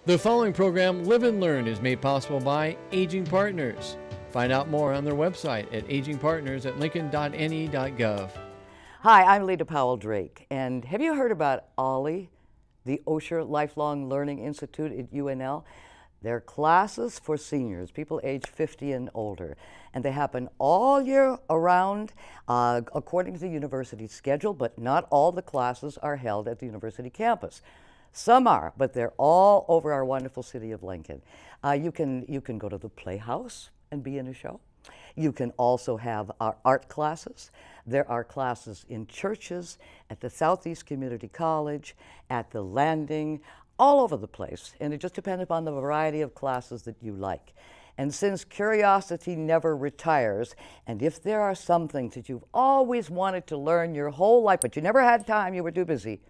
The following program, Live and Learn, is made possible by Aging Partners. Find out more on their website at agingpartners@lincoln.ne.gov. Hi, I'm LETA Powell Drake, and have you heard about OLLI, the Osher Lifelong Learning Institute at UNL? They're classes for seniors, people age 50 and older, and they happen all year around according to the university schedule, but not all the classes are held at the university campus. Some are, but they're all over our wonderful city of Lincoln. You can go to the Playhouse and be in a show. You can also have our art classes. There are classes in churches, at the Southeast Community College, at the Landing, all over the place. And it just depends upon the variety of classes that you like. And since curiosity never retires, and if there are some things that you've always wanted to learn your whole life, but you never had time, you were too busy,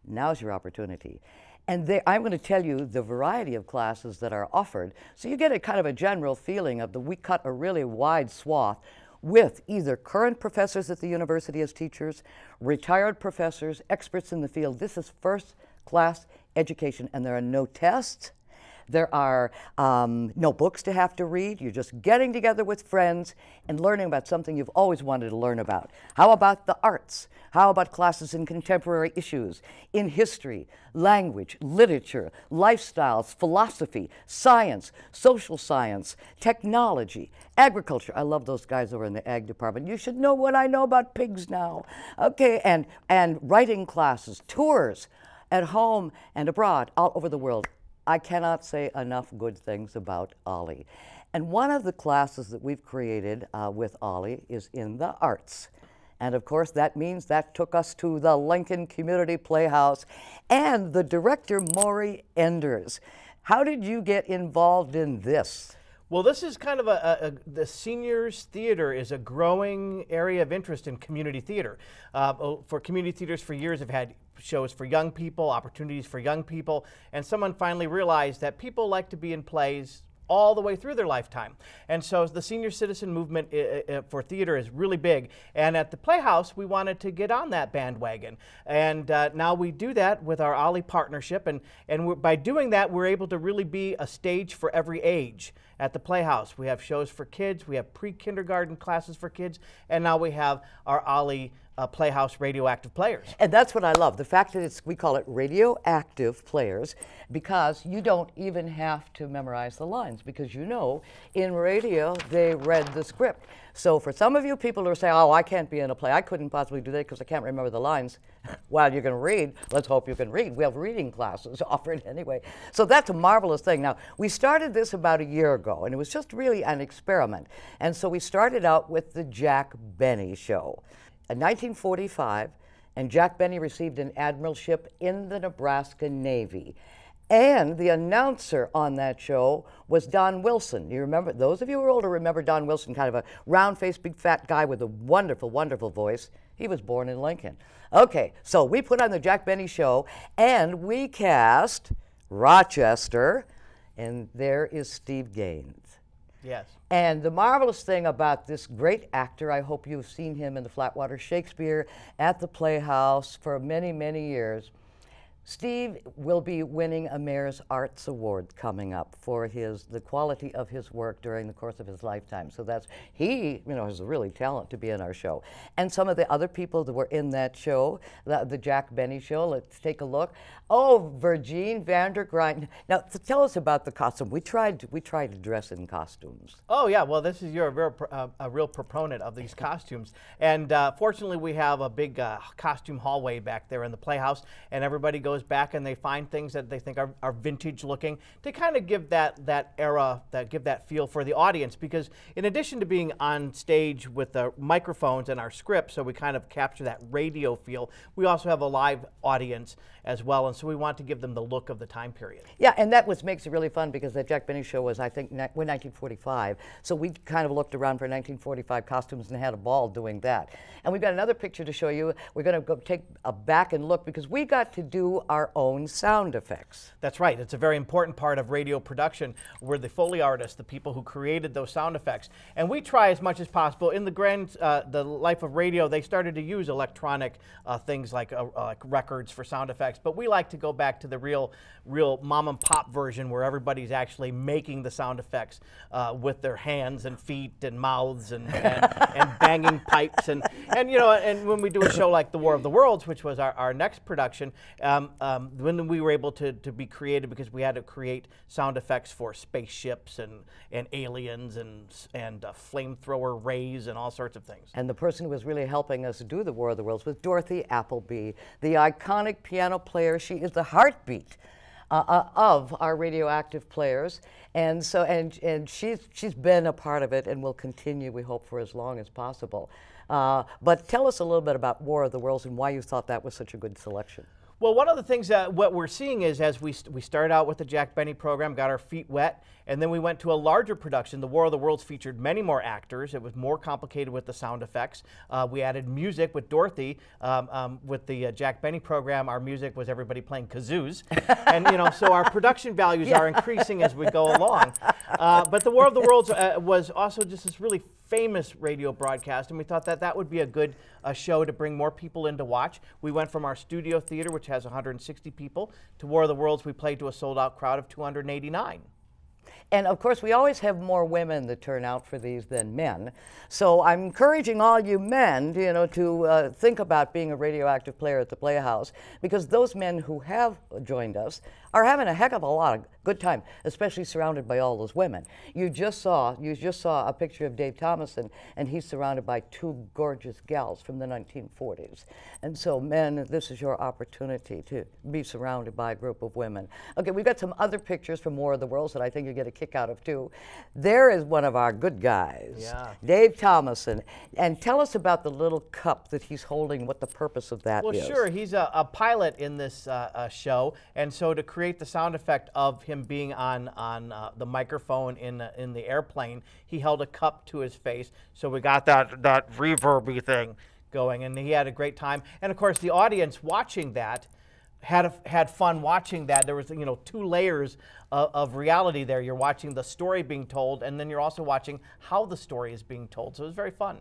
now's your opportunity. And I'm going to tell you the variety of classes that are offered, so you get a kind of a general feeling of we cut a really wide swath with either current professors at the university as teachers, retired professors, experts in the field. This is first class education, and there are no tests. There are no books to have to read. You're just getting together with friends and learning about something you've always wanted to learn about. How about the arts? How about classes in contemporary issues, in history, language, literature, lifestyles, philosophy, science, social science, technology, agriculture? I love those guys over in the ag department. You should know what I know about pigs now. Okay, and writing classes, tours at home and abroad, all over the world. I cannot say enough good things about OLLI. And one of the classes that we've created with OLLI is in the arts. And of course, that means that took us to the Lincoln Community Playhouse and the director, Maury Enders. How did you get involved in this? Well, this is kind of the seniors theater is a growing area of interest in community theater. For community theaters for years have had shows for young people, opportunities for young people, and someone finally realized that people like to be in plays all the way through their lifetime. And so the senior citizen movement for theater is really big. And at the Playhouse, we wanted to get on that bandwagon. And now we do that with our OLLI partnership. And by doing that, we're able to really be a stage for every age. At the Playhouse, we have shows for kids, we have pre-kindergarten classes for kids, and now we have our OLLI Playhouse Radioactive Players. And that's what I love, the fact that we call it Radioactive Players, because you don't even have to memorize the lines, because you know, in radio, they read the script. So for some of you people who are saying, oh, I can't be in a play, I couldn't possibly do that because I can't remember the lines. Well, you can read. Let's hope you can read. We have reading classes offered anyway. So that's a marvelous thing. Now, we started this about a year ago, and it was just really an experiment. And so we started out with the Jack Benny Show. In 1945, and Jack Benny received an admiralship in the Nebraska Navy. And the announcer on that show was Don Wilson. You remember, those of you who are older remember Don Wilson, kind of a round-faced, big, fat guy with a wonderful, wonderful voice. He was born in Lincoln. Okay, so we put on the Jack Benny Show, and we cast Rochester, and there is Steve Gaines. Yes. And the marvelous thing about this great actor, I hope you've seen him in the Flatwater Shakespeare, at the Playhouse for many, many years. Steve will be winning a Mayor's Arts Award coming up for the quality of his work during the course of his lifetime. So he has a really talent to be in our show. And some of the other people that were in that show, the Jack Benny Show, let's take a look. Oh, Virgin Vandergrind. Now, tell us about the costume. We tried to dress in costumes. Oh yeah, well you're a real proponent of these costumes. And fortunately we have a big costume hallway back there in the Playhouse, and everybody goes back and they find things that they think are vintage looking to kind of give that era, give that feel for the audience. Because in addition to being on stage with the microphones and our script, so we kind of capture that radio feel, we also have a live audience as well, and so we want to give them the look of the time period. Yeah, and that makes it really fun, because that Jack Benny Show was, I think, 1945. So we kind of looked around for 1945 costumes and had a ball doing that. And we've got another picture to show you. We're going to go take a back and look, because we got to do our own sound effects. That's right. It's a very important part of radio production. We're the Foley artists, the people who created those sound effects. And we try as much as possible. In the life of radio, they started to use electronic things like records for sound effects. But we like to go back to the real mom and pop version where everybody's actually making the sound effects with their hands and feet and mouths and banging pipes and you know, and when we do a show like The War of the Worlds, which was our next production, when we were able to be creative because we had to create sound effects for spaceships and aliens and flamethrower rays and all sorts of things. And the person who was really helping us do The War of the Worlds was Dorothy Appleby, the iconic piano player. She is the heartbeat of our radioactive players, and so and she's been a part of it and will continue, we hope, for as long as possible. But tell us a little bit about War of the Worlds and why you thought that was such a good selection. Well, one of the things that what we're seeing is as we started out with the Jack Benny program, got our feet wet, and then we went to a larger production. The War of the Worlds featured many more actors. It was more complicated with the sound effects. We added music with Dorothy. With the Jack Benny program, our music was everybody playing kazoos. And you know, so our production values are increasing as we go along. But the War of the Worlds was also just this really famous radio broadcast, and we thought that that would be a good show to bring more people in to watch. We went from our studio theater, which has 160 people, to War of the Worlds. We played to a sold-out crowd of 289. And of course, we always have more women that turn out for these than men. So I'm encouraging all you men, you know, to think about being a radioactive player at the Playhouse, because those men who have joined us are having a heck of a lot of good time, especially surrounded by all those women. You just saw a picture of Dave Thomason, and he's surrounded by two gorgeous gals from the 1940s. And so, men, this is your opportunity to be surrounded by a group of women. Okay, we've got some other pictures from War of the Worlds that I think you get a kick out of too. There is one of our good guys, Dave Thomason, and tell us about the little cup that he's holding, what the purpose of that is. Well, sure, he's a pilot in this show, and so to create the sound effect of him being on the microphone in the airplane, he held a cup to his face, so we got that reverby thing going, and he had a great time. And of course, the audience watching that had fun watching that. There was, you know, two layers of reality there. You're watching the story being told, and then you're also watching how the story is being told. So it was very fun.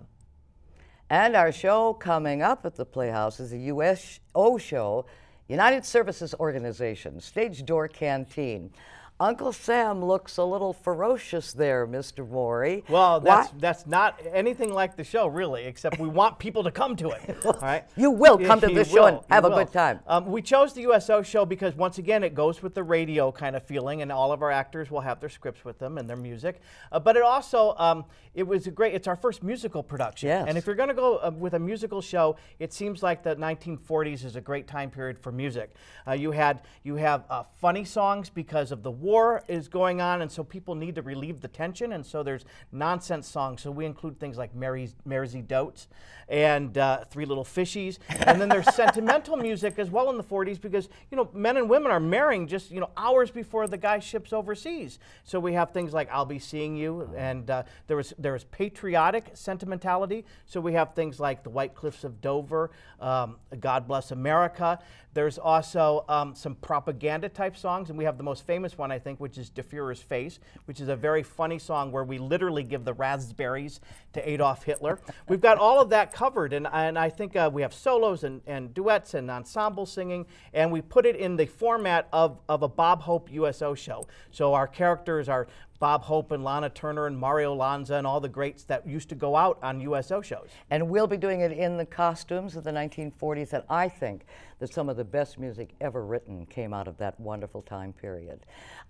And our show coming up at the Playhouse is the USO show, United Services Organization, Stage Door Canteen. Uncle Sam looks a little ferocious there, Mr. Maury. Well, that's not anything like the show, really, except we want people to come to it. All right? You will come to the show and have a good time. We chose the USO show because, once again, it goes with the radio kind of feeling, and all of our actors will have their scripts with them and their music. But it also, it's our first musical production. Yes. And if you're going to go with a musical show, it seems like the 1940s is a great time period for music. You have funny songs because of the war is going on, and so people need to relieve the tension, and so there's nonsense songs. So we include things like Maresy Dotes and Three Little Fishies, and then there's sentimental music as well in the 40s because, you know, men and women are marrying just, you know, hours before the guy ships overseas. So we have things like I'll Be Seeing You, and there was patriotic sentimentality. So we have things like The White Cliffs of Dover, God Bless America. There's also some propaganda type songs, and we have the most famous one, I think, which is De Fuhrer's Face, which is a very funny song where we literally give the raspberries to Adolf Hitler. We've got all of that covered, and I think we have solos and duets and ensemble singing, and we put it in the format of a Bob Hope USO show. So our characters are Bob Hope and Lana Turner and Mario Lanza and all the greats that used to go out on USO shows. And we'll be doing it in the costumes of the 1940s, and I think that some of the best music ever written came out of that wonderful time period.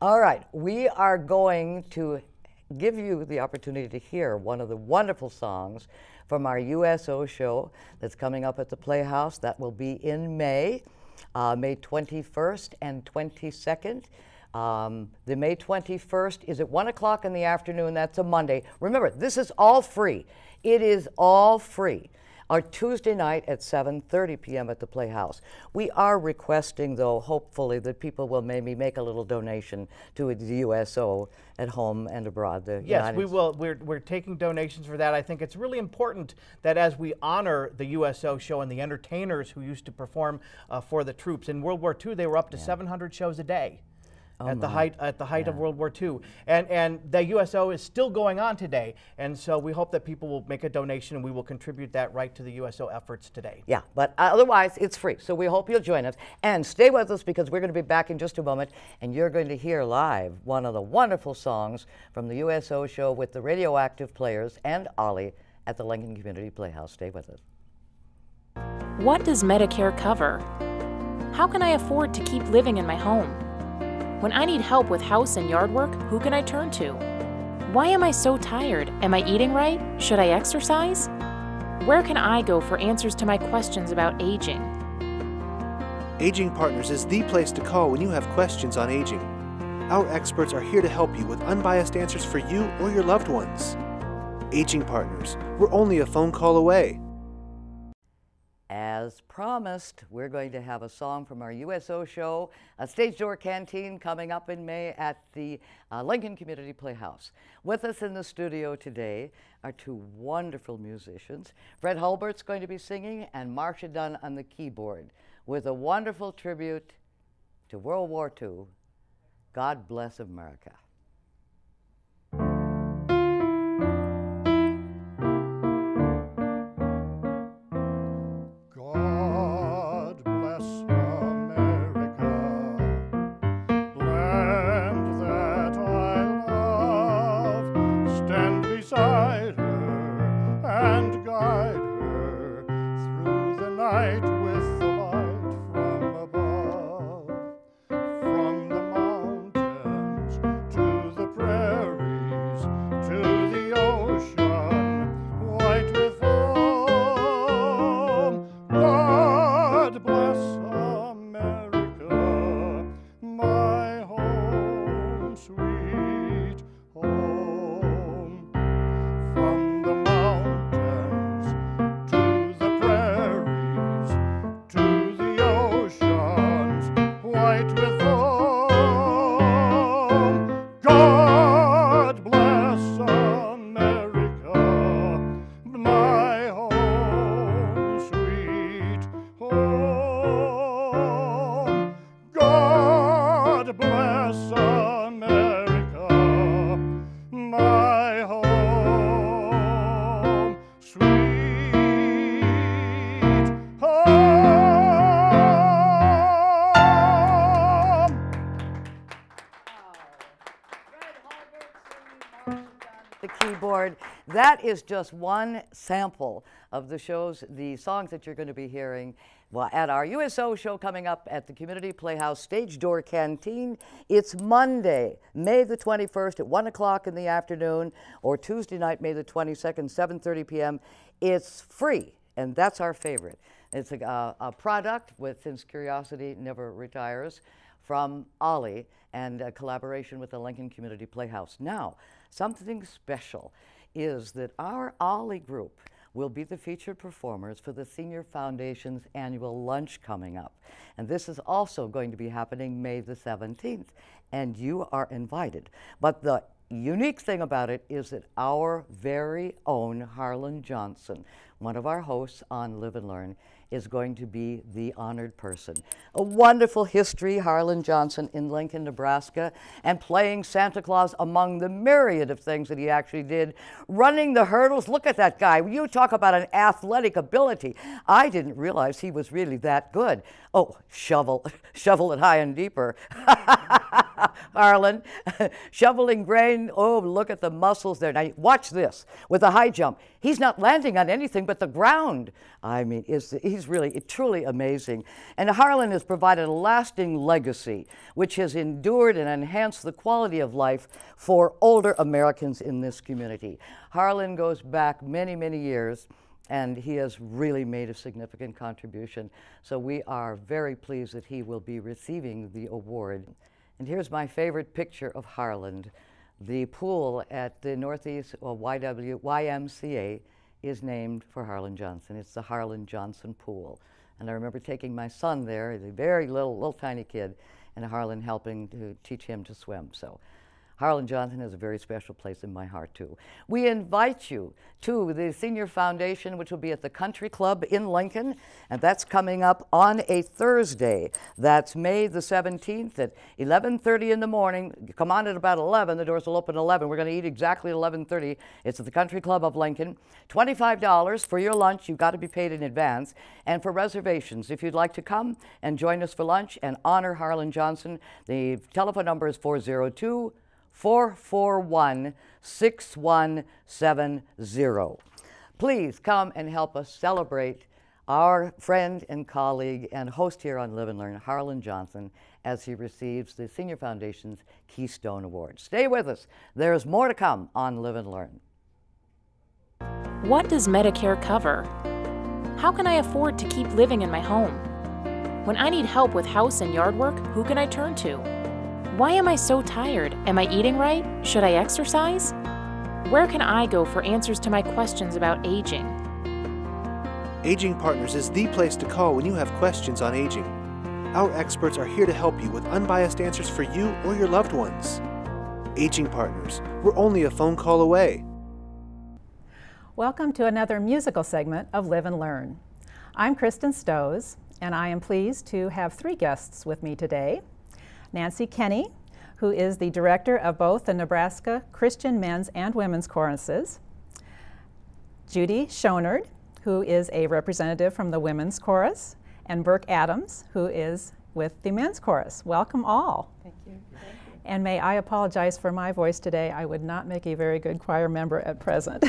All right, we are going to give you the opportunity to hear one of the wonderful songs from our USO show that's coming up at the Playhouse. That will be in May, May 21st and 22nd. The May 21st is at 1 o'clock in the afternoon. That's a Monday. Remember, this is all free. It is all free. Our Tuesday night at 7:30 p.m. at the Playhouse. We are requesting, though, hopefully, that people will maybe make a little donation to the USO at home and abroad. Yes, we will. We're taking donations for that. I think it's really important that as we honor the USO show and the entertainers who used to perform for the troops, in World War II, they were up to 700 shows a day. at the height of World War II. And the USO is still going on today. And so we hope that people will make a donation and we will contribute that right to the USO efforts today. Yeah, but otherwise it's free. So we hope you'll join us. And stay with us because we're going to be back in just a moment and you're going to hear live one of the wonderful songs from the USO show with the Radioactive Players and Ollie at the Lincoln Community Playhouse. Stay with us. What does Medicare cover? How can I afford to keep living in my home? When I need help with house and yard work, who can I turn to? Why am I so tired? Am I eating right? Should I exercise? Where can I go for answers to my questions about aging? Aging Partners is the place to call when you have questions on aging. Our experts are here to help you with unbiased answers for you or your loved ones. Aging Partners, we're only a phone call away. As promised, we're going to have a song from our USO show, a Stage Door Canteen, coming up in May at the Lincoln Community Playhouse. With us in the studio today are two wonderful musicians. Fred Hulbert's going to be singing and Marcia Dunn on the keyboard with a wonderful tribute to World War II, God Bless America. That is just one sample of the shows, the songs that you're going to be hearing at our USO show coming up at the Community Playhouse Stage Door Canteen. It's Monday, May the 21st at 1 o'clock in the afternoon, or Tuesday night, May the 22nd, 7:30 p.m. It's free, and that's our favorite. It's a product with, since curiosity never retires, from Ollie and a collaboration with the Lincoln Community Playhouse. Now, something special is that our Ollie group will be the featured performers for the Senior Foundation's annual lunch coming up. And this is also going to be happening May the 17th, and you are invited. But the unique thing about it is that our very own Harlan Johnson, one of our hosts on Live and Learn, is going to be the honored person. A wonderful history, Harlan Johnson in Lincoln, Nebraska, and playing Santa Claus among the myriad of things that he actually did. Running the hurdles, look at that guy. You talk about an athletic ability. I didn't realize he was really that good. Oh, shovel it high and deeper. Harlan, shoveling grain, oh, look at the muscles there. Now, watch this. With a high jump, he's not landing on anything but the ground. I mean, he's really, truly amazing. And Harlan has provided a lasting legacy, which has endured and enhanced the quality of life for older Americans in this community. Harlan goes back many, many years, and he has really made a significant contribution. So we are very pleased that he will be receiving the award. And here's my favorite picture of Harlan. The pool at the Northeast YMCA is named for Harlan Johnson. It's the Harlan Johnson Pool. And I remember taking my son there, a very little tiny kid, and Harlan helping to teach him to swim. So Harlan Johnson has a very special place in my heart, too. We invite you to the Senior Foundation, which will be at the Country Club in Lincoln, and that's coming up on a Thursday. That's May the 17th at 11:30 in the morning. You come on at about 11. The doors will open at 11. We're going to eat exactly at 11:30. It's at the Country Club of Lincoln. $25 for your lunch. You've got to be paid in advance. And for reservations, if you'd like to come and join us for lunch and honor Harlan Johnson, the telephone number is 402-441-6170. Please come and help us celebrate our friend and colleague and host here on Live and Learn, Harlan Johnson, as he receives the Senior Foundation's Keystone Award. Stay with us. There's more to come on Live and Learn. What does Medicare cover? How can I afford to keep living in my home? When I need help with house and yard work, who can I turn to? Why am I so tired? Am I eating right? Should I exercise? Where can I go for answers to my questions about aging? Aging Partners is the place to call when you have questions on aging. Our experts are here to help you with unbiased answers for you or your loved ones. Aging Partners, we're only a phone call away. Welcome to another musical segment of Live and Learn. I'm Kristen Stowes, and I am pleased to have three guests with me today. Nancy Kenny, who is the director of both the Nebraska Christian Men's and Women's Choruses. Judy Schonard, who is a representative from the Women's Chorus, and BIRK Adams, who is with the Men's Chorus. Welcome all. Thank you. And may I apologize for my voice today. I would not make a very good choir member at present.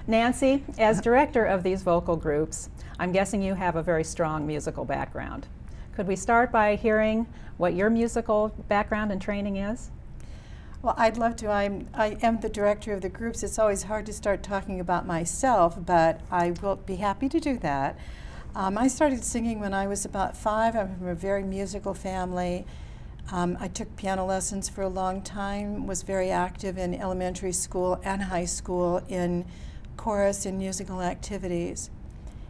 Nancy, as director of these vocal groups, I'm guessing you have a very strong musical background. Could we start by hearing what your musical background and training is? Well, I'd love to. I am the director of the groups. It's always hard to start talking about myself, but I will be happy to do that. I started singing when I was about 5. I'm from a very musical family. I took piano lessons for a long time, was very active in elementary school and high school in chorus and musical activities.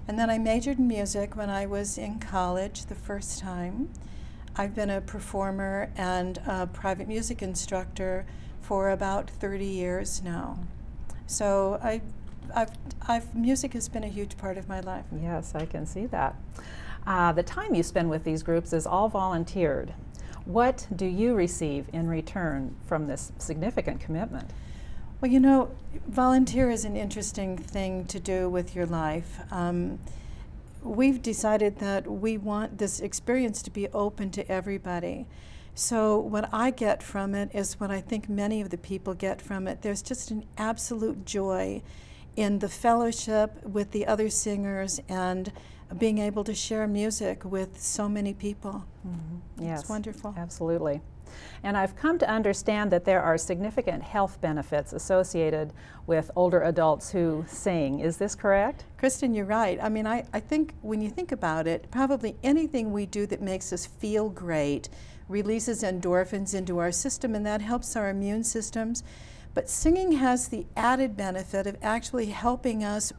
And then I majored in music when I was in college the first time. I've been a performer and a private music instructor for about 30 years now. So music has been a huge part of my life. Yes, I can see that. The time you spend with these groups is all volunteered. What do you receive in return from this significant commitment? Well, you know, volunteer is an interesting thing to do with your life. We've decided that we want this experience to be open to everybody. So what I get from it is what I think many of the people get from it. There's just an absolute joy in the fellowship with the other singers and being able to share music with so many people. Mm-hmm. Yes, it's wonderful. Absolutely. And I've come to understand that there are significant health benefits associated with older adults who sing. Is this correct? Kristen, you're right. I mean, I think when you think about it, probably anything we do that makes us feel great releases endorphins into our system, and that helps our immune systems. But singing has the added benefit of actually helping us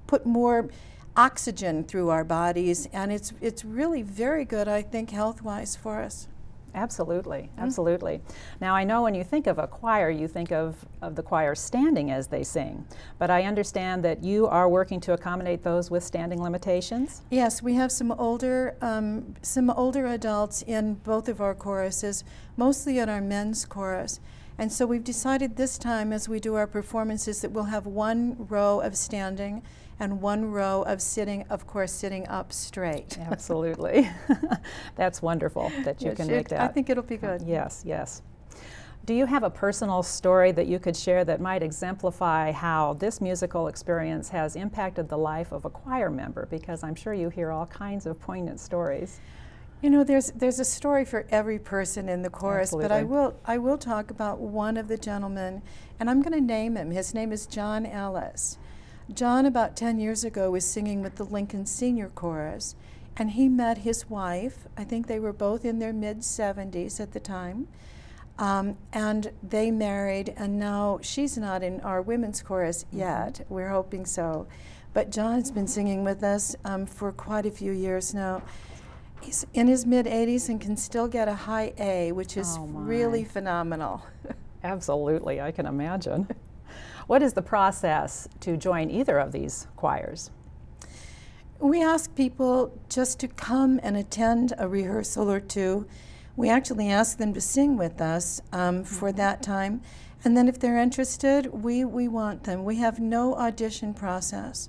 put more oxygen through our bodies, and it's really very good, I think, health-wise for us. Absolutely, absolutely. Now I know when you think of a choir, you think of the choir standing as they sing, but I understand that you are working to accommodate those with standing limitations? Yes, we have some older adults in both of our choruses, mostly in our men's chorus. And so we've decided this time as we do our performances that we'll have one row of standing and one row of sitting, of course, sitting up straight. Absolutely. That's wonderful that you can make that. I think it'll be good. Yes, yes. Do you have a personal story that you could share that might exemplify how this musical experience has impacted the life of a choir member? Because I'm sure you hear all kinds of poignant stories. You know, there's a story for every person in the chorus, Absolutely. but I will talk about one of the gentlemen, and I'm going to name him. His name is John Ellis. John, about 10 years ago, was singing with the Lincoln Senior Chorus, and he met his wife. I think they were both in their mid-70s at the time, and they married, and now she's not in our women's chorus yet. We're hoping so. But John's been singing with us for quite a few years now. He's in his mid-80s and can still get a high A, which is Oh, my. really phenomenal. Absolutely, I can imagine. What is the process to join either of these choirs? We ask people just to come and attend a rehearsal or two. We actually ask them to sing with us for that time. And then if they're interested, we want them. We have no audition process.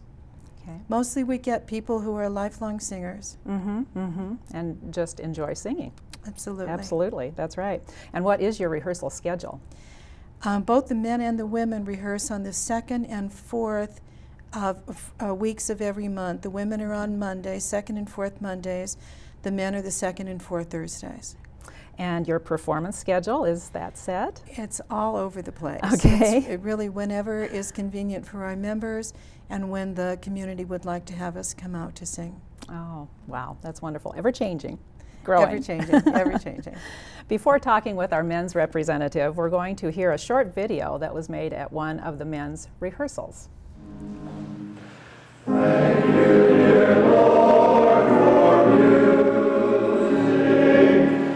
Okay. Mostly we get people who are lifelong singers. And just enjoy singing. Absolutely. Absolutely, that's right. And what is your rehearsal schedule? Both the men and the women rehearse on the 2nd and 4th weeks of every month. The women are on Mondays, 2nd and 4th Mondays. The men are the 2nd and 4th Thursdays. And your performance schedule, is that set? It's all over the place. Okay. It really whenever is convenient for our members and when the community would like to have us come out to sing. Oh, wow, that's wonderful. Ever changing, growing. Ever changing, ever changing. Before talking with our men's representative, we're going to hear a short video that was made at one of the men's rehearsals. Thank you, dear Lord, for music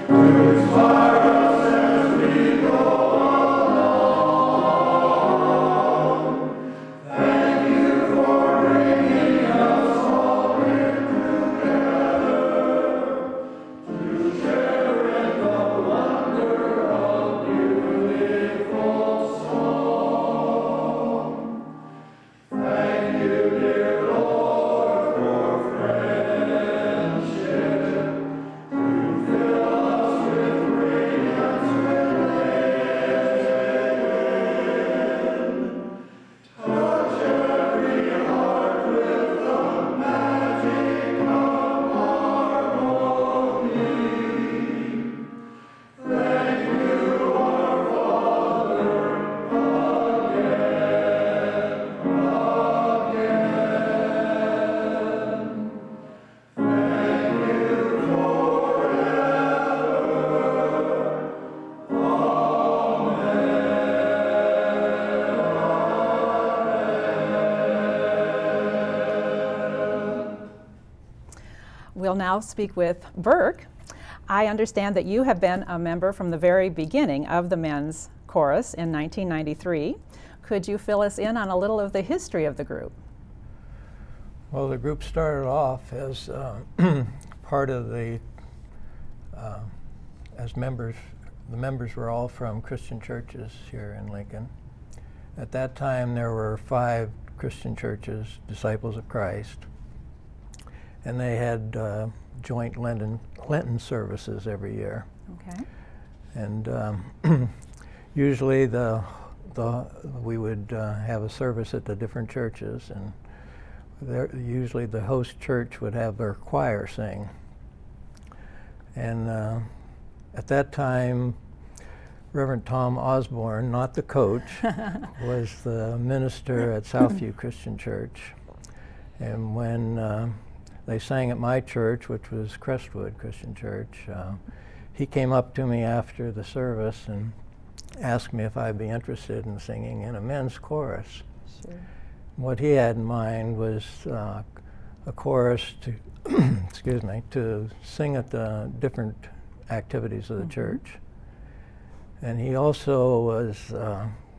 to inspire us as we go along. Thank you for bringing us all here together to share in the wonder of beautiful song. Thank you, dear Lord, for friendship, to fill us with radiance within. Touch every heart with the magic of harmony. Thank you, our Father, We'll now speak with BIRK. I understand that you have been a member from the very beginning of the men's chorus in 1993. Could you fill us in on a little of the history of the group? Well, the group started off as part of the, as members, the members were all from Christian churches here in Lincoln. At that time, there were 5 Christian churches, Disciples of Christ, and they had joint Lenten services every year. Okay. And usually we would have a service at the different churches, and usually the host church would have their choir sing. And at that time, Reverend Tom Osborne, not the coach, was the minister at Southview Christian Church. And when they sang at my church, which was Crestwood Christian Church, he came up to me after the service and asked me if I'd be interested in singing in a men's chorus. Sure. What he had in mind was a chorus to, excuse me, to sing at the different activities of the church. And he also was,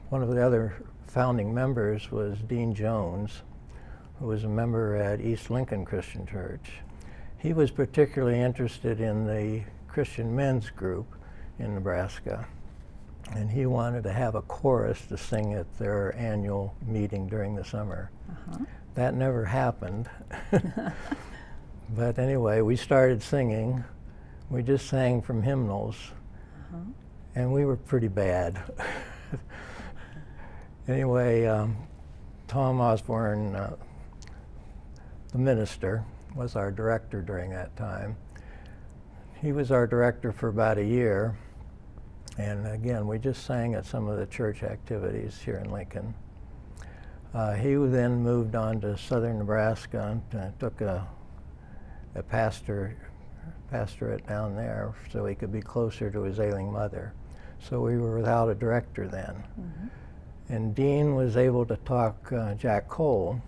one of the other founding members was Dean Jones, who was a member at East Lincoln Christian Church. He was particularly interested in the Christian men's group in Nebraska, and he wanted to have a chorus to sing at their annual meeting during the summer. That never happened. But anyway, we started singing. We just sang from hymnals, and we were pretty bad. Anyway, Tom Osborne, the minister, was our director during that time. He was our director for about a year, and again, we just sang at some of the church activities here in Lincoln. He then moved on to southern Nebraska and took a pastorate down there so he could be closer to his ailing mother. So we were without a director then. And Dean was able to talk Jack Cole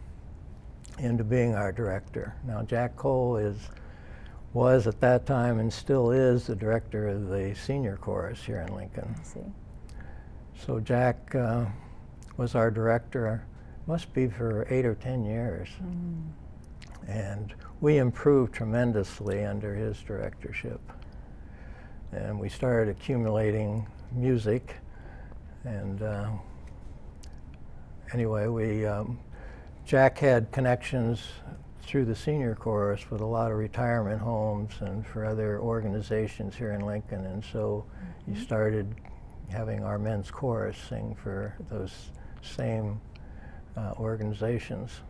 into being our director. Now, Jack Cole is was at that time and still is the director of the senior chorus here in Lincoln. I see. So Jack was our director, must be for 8 or 10 years. And we improved tremendously under his directorship. And we started accumulating music. And anyway, Jack had connections through the senior chorus with a lot of retirement homes and for other organizations here in Lincoln. And so he started having our men's chorus sing for those same organizations.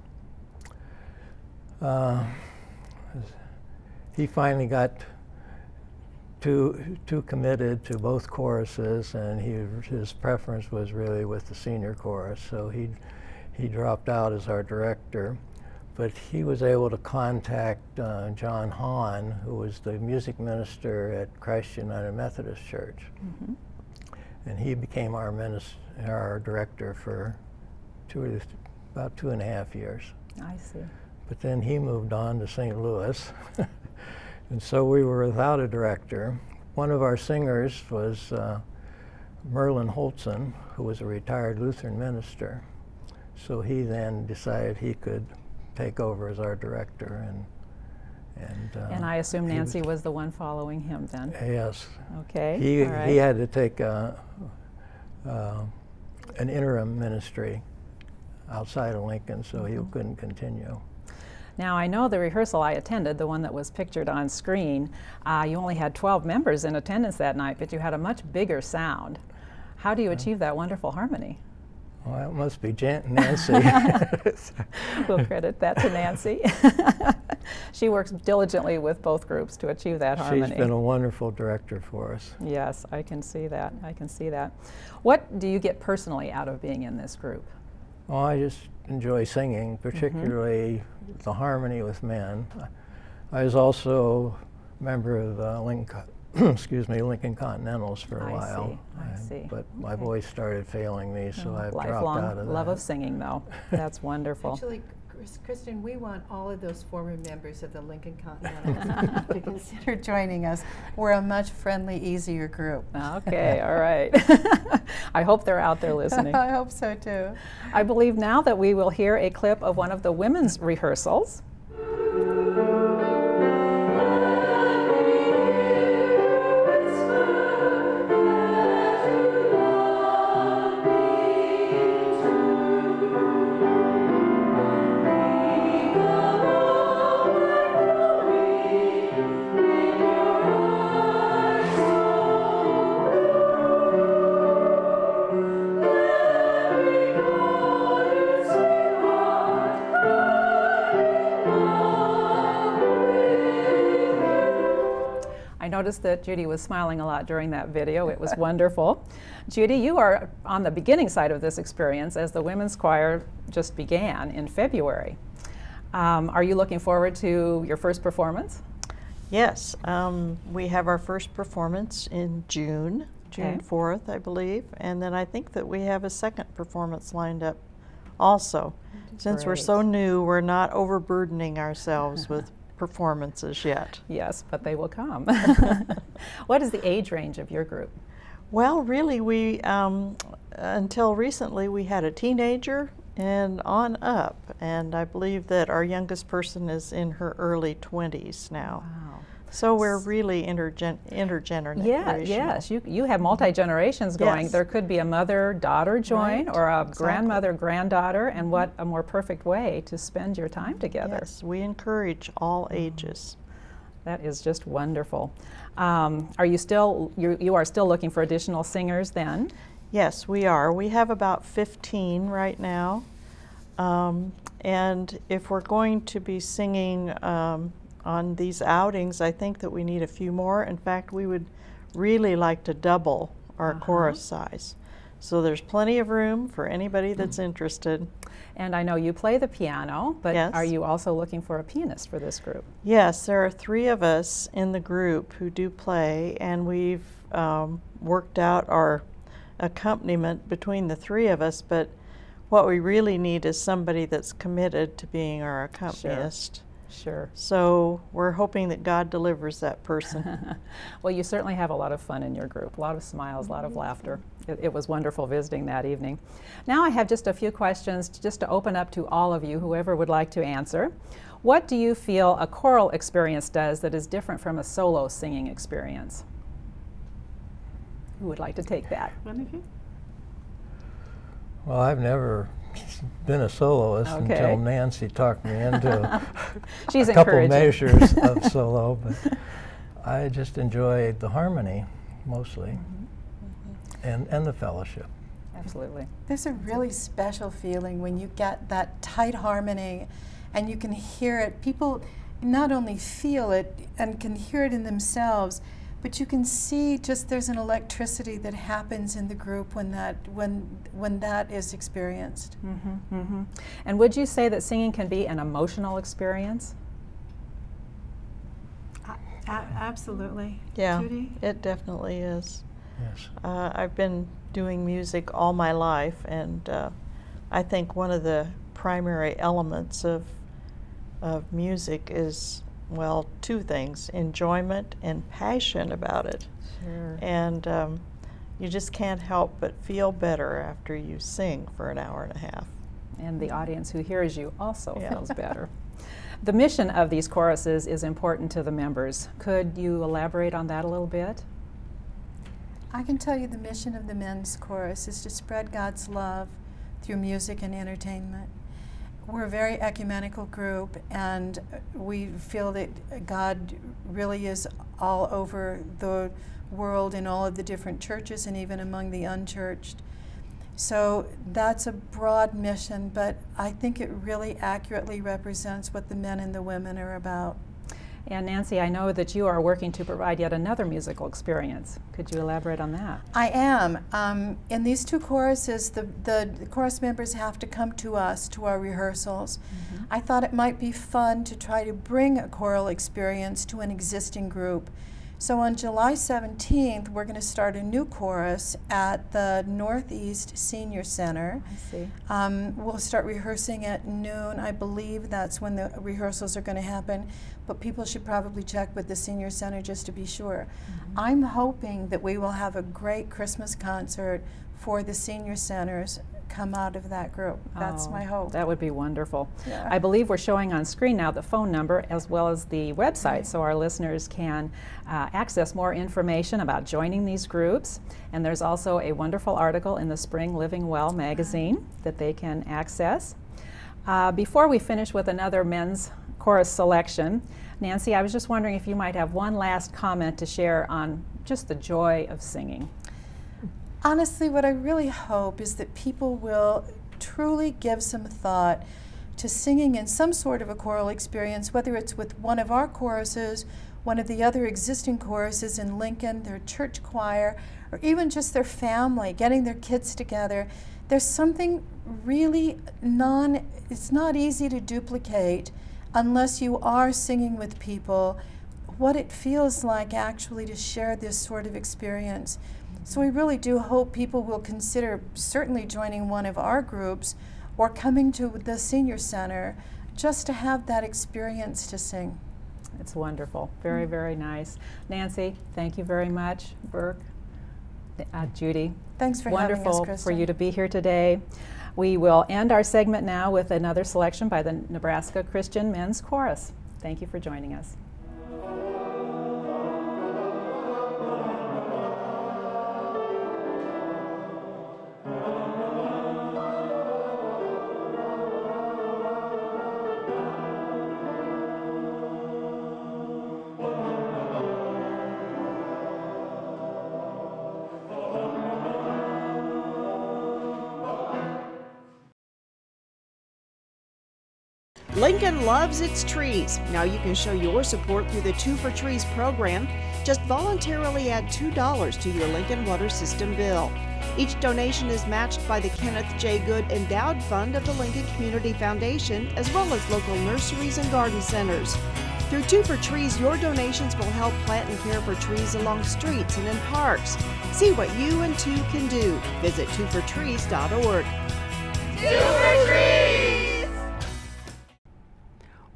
He finally got too committed to both choruses, and his preference was really with the senior chorus, so he dropped out as our director. But he was able to contact John Hahn, who was the music minister at Christ United Methodist Church. And he became our director for about 2.5 years. I see. But then he moved on to St. Louis. And so we were without a director. One of our singers was Merlin Holtzen, who was a retired Lutheran minister. So he then decided he could take over as our director. And I assume Nancy was the one following him then? Yes. Okay. He had to take an interim ministry outside of Lincoln, so he couldn't continue. Now, I know the rehearsal I attended, the one that was pictured on screen, you only had 12 members in attendance that night, but you had a much bigger sound. How do you achieve that wonderful harmony? Well, it must be Nancy. We'll credit that to Nancy. She works diligently with both groups to achieve that harmony. She's been a wonderful director for us. Yes, I can see that. I can see that. What do you get personally out of being in this group? Well, I just enjoy singing, particularly the harmony with men. I was also a member of Lincoln Continentals for a while. I see. But my voice started failing me, so I've dropped Lifelong out of that. love of singing, though. That's wonderful. Actually, Kristen, we want all of those former members of the Lincoln Continentals to consider joining us. We're a much friendly, easier group. Okay, all right. I hope they're out there listening. I hope so, too. I believe now that we will hear a clip of one of the women's rehearsals. I noticed that Judy was smiling a lot during that video. It was wonderful. Judy, you are on the beginning side of this experience as the women's choir just began in February. Are you looking forward to your first performance? Yes, we have our first performance in June 4th, I believe, and then I think that we have a second performance lined up also. Since we're so new, we're not overburdening ourselves with performances yet. Yes, but they will come. What is the age range of your group? Well, really, we until recently we had a teenager and on up, and I believe that our youngest person is in her early 20s now. Wow. So we're really intergenerational. Yeah, yes, you have multi-generations going. Yes. There could be a mother-daughter join, Right. or a Exactly. grandmother-granddaughter, and what a more perfect way to spend your time together. Yes, we encourage all ages. That is just wonderful. Are you still, you are still looking for additional singers then? Yes, we are. We have about 15 right now. And if we're going to be singing on these outings, I think that we need a few more. In fact, we would really like to double our chorus size. So there's plenty of room for anybody that's interested. And I know you play the piano, but Yes. are you also looking for a pianist for this group? Yes, there are 3 of us in the group who do play, and we've worked out our accompaniment between the 3 of us, but what we really need is somebody that's committed to being our accompanist. Sure. So we're hoping that God delivers that person. Well, you certainly have a lot of fun in your group, a lot of smiles, a lot of laughter. It was wonderful visiting that evening. Now I have just a few questions just to open up to all of you, whoever would like to answer. What do you feel a choral experience does that is different from a solo singing experience? Who would like to take that? One of you? Well, I've never been a soloist until Nancy talked me into a couple measures of solo, but I just enjoy the harmony mostly, and the fellowship. Absolutely. There's a really special feeling when you get that tight harmony and you can hear it. People not only feel it and can hear it in themselves, but you can see just there's an electricity that happens in the group when that is experienced. And would you say that singing can be an emotional experience? Absolutely. Yeah, Judy? It definitely is. Yes. I've been doing music all my life, and I think one of the primary elements of music is, well, two things: enjoyment and passion about it. Sure. And you just can't help but feel better after you sing for an hour and a half. And the audience who hears you also feels better. The mission of these choruses is important to the members. Could you elaborate on that a little bit? I can tell you the mission of the men's chorus is to spread God's love through music and entertainment. We're a very ecumenical group, and we feel that God really is all over the world in all of the different churches and even among the unchurched. So that's a broad mission, but I think it really accurately represents what the men and the women are about. And Nancy, I know that you are working to provide yet another musical experience. Could you elaborate on that? I am. In these two choruses, the chorus members have to come to us, to our rehearsals. I thought it might be fun to try to bring a choral experience to an existing group. So on July 17th, we're going to start a new chorus at the Northeast Senior Center. I see. We'll start rehearsing at noon. I believe that's when the rehearsals are going to happen, but people should probably check with the Senior Center just to be sure. I'm hoping that we will have a great Christmas concert for the Senior Centers come out of that group. That's my hope. That would be wonderful. Yeah. I believe we're showing on screen now the phone number as well as the website, so our listeners can access more information about joining these groups. And there's also a wonderful article in the Spring Living Well magazine that they can access. Before we finish with another men's chorus selection, Nancy, I was just wondering if you might have one last comment to share on just the joy of singing. Honestly, what I really hope is that people will truly give some thought to singing in some sort of a choral experience, whether it's with one of our choruses, one of the other existing choruses in Lincoln, their church choir, or even just their family, getting their kids together. There's something really it's not easy to duplicate unless you are singing with people, what it feels like actually to share this sort of experience. So we really do hope people will consider certainly joining one of our groups or coming to the Senior Center just to have that experience to sing. It's wonderful. Very, very nice. Nancy, thank you very much. BIRK, Judy. Thanks for having us, Wonderful Kristen. for you to be here today. We will end our segment now with another selection by the Nebraska Christian Men's Chorus. Thank you for joining us. Lincoln loves its trees. Now you can show your support through the 2 for Trees program. Just voluntarily add $2 to your Lincoln Water System bill. Each donation is matched by the Kenneth J. Good Endowed Fund of the Lincoln Community Foundation, as well as local nurseries and garden centers. Through 2 for Trees, your donations will help plant and care for trees along streets and in parks. See what you and 2 can do. Visit 2fortrees.org. 2 for Trees!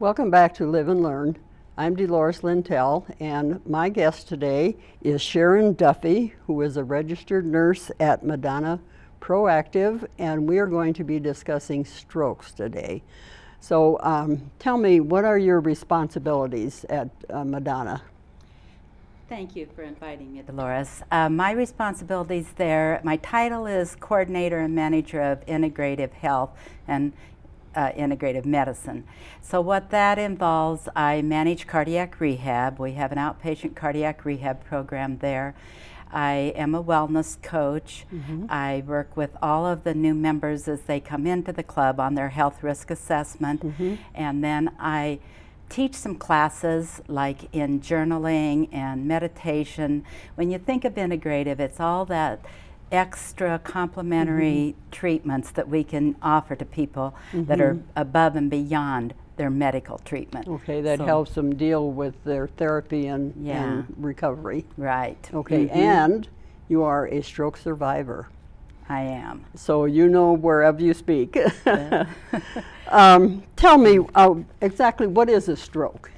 Welcome back to Live and Learn. I'm DELORES LINTEL, and my guest today is Sharon Duffy, who is a registered nurse at Madonna Proactive, and we are going to be discussing strokes today. So tell me, what are your responsibilities at Madonna? Thank you for inviting me, DELORES. My responsibilities there, my title is Coordinator and Manager of Integrative Health and Integrative Medicine. So what that involves, I manage cardiac rehab. We have an outpatient cardiac rehab program there. I am a wellness coach. I work with all of the new members as they come into the club on their health risk assessment. And then I teach some classes like in journaling and meditation. When you think of integrative, it's all that extra complementary treatments that we can offer to people that are above and beyond their medical treatment. Okay, that helps them deal with their therapy and recovery. Right. Okay, and you are a stroke survivor. I am. So you know wherever you speak. Tell me exactly, what is a stroke?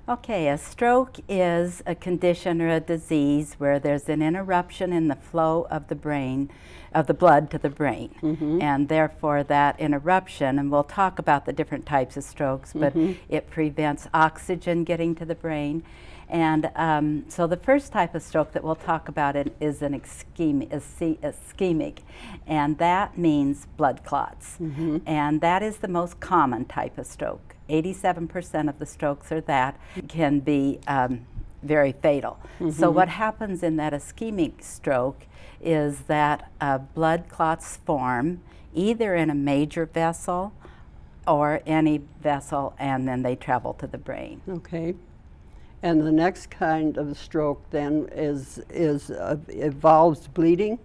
Okay, a stroke is a condition or a disease where there's an interruption in the flow of the brain, of the blood to the brain. And therefore that interruption, and we'll talk about the different types of strokes, but it prevents oxygen getting to the brain. And so the first type of stroke that we'll talk about is an ischemic, and that means blood clots. And that is the most common type of stroke. 87% of the strokes are that, can be very fatal. So what happens in that ischemic stroke is that blood clots form either in a major vessel or any vessel, and then they travel to the brain. Okay. And the next kind of stroke then involves bleeding?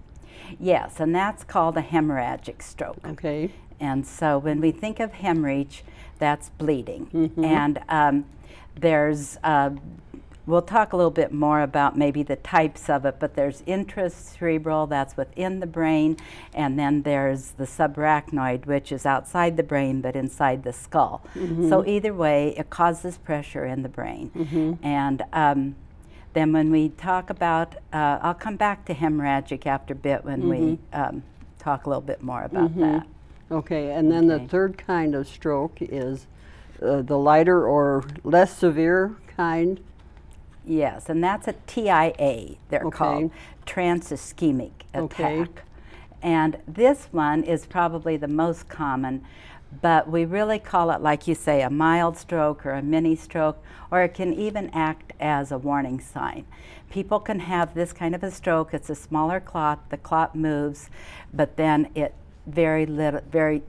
Yes, and that's called a hemorrhagic stroke. Okay. And so when we think of hemorrhage, that's bleeding. And there's, we'll talk a little bit more about maybe the types of it, but there's intracerebral, that's within the brain, and then there's the subarachnoid, which is outside the brain but inside the skull. So either way, it causes pressure in the brain. And then when we talk about, I'll come back to hemorrhagic after a bit when we talk a little bit more about that. Okay, and then the third kind of stroke is the lighter or less severe kind? Yes, and that's a TIA, they're called, transischemic attack. And this one is probably the most common, but we really call it, like you say, a mild stroke or a mini stroke, or it can even act as a warning sign. People can have this kind of a stroke. It's a smaller clot, the clot moves, but then it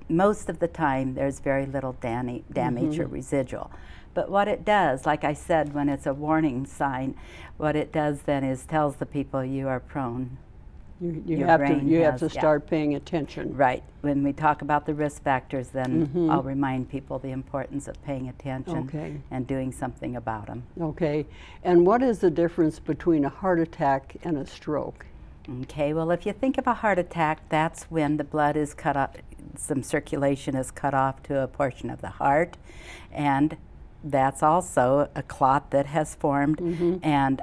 most of the time there's very little damage or residual. But what it does, like I said, when it's a warning sign, what it does then is tells the people you are prone. You have to start paying attention. Right. When we talk about the risk factors, then I'll remind people the importance of paying attention and doing something about them. Okay. And what is the difference between a heart attack and a stroke? Okay, well, if you think of a heart attack, that's when the blood is cut off, some circulation is cut off to a portion of the heart, and that's also a clot that has formed and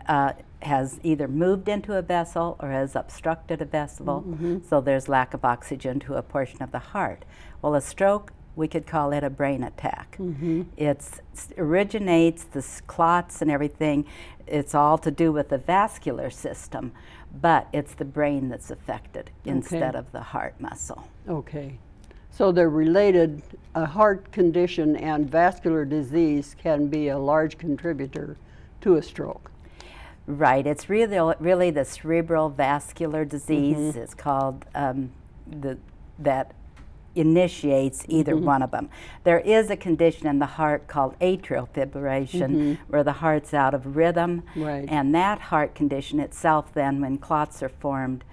has either moved into a vessel or has obstructed a vessel, so there's lack of oxygen to a portion of the heart. Well, a stroke, we could call it a brain attack. It originates, the clots and everything, it's all to do with the vascular system, but it's the brain that's affected instead of the heart muscle. Okay. So they're related. A heart condition and vascular disease can be a large contributor to a stroke. Right. It's really the cerebral vascular disease. It's called that initiates either one of them. There is a condition in the heart called atrial fibrillation where the heart's out of rhythm, and that heart condition itself then, when clots are formed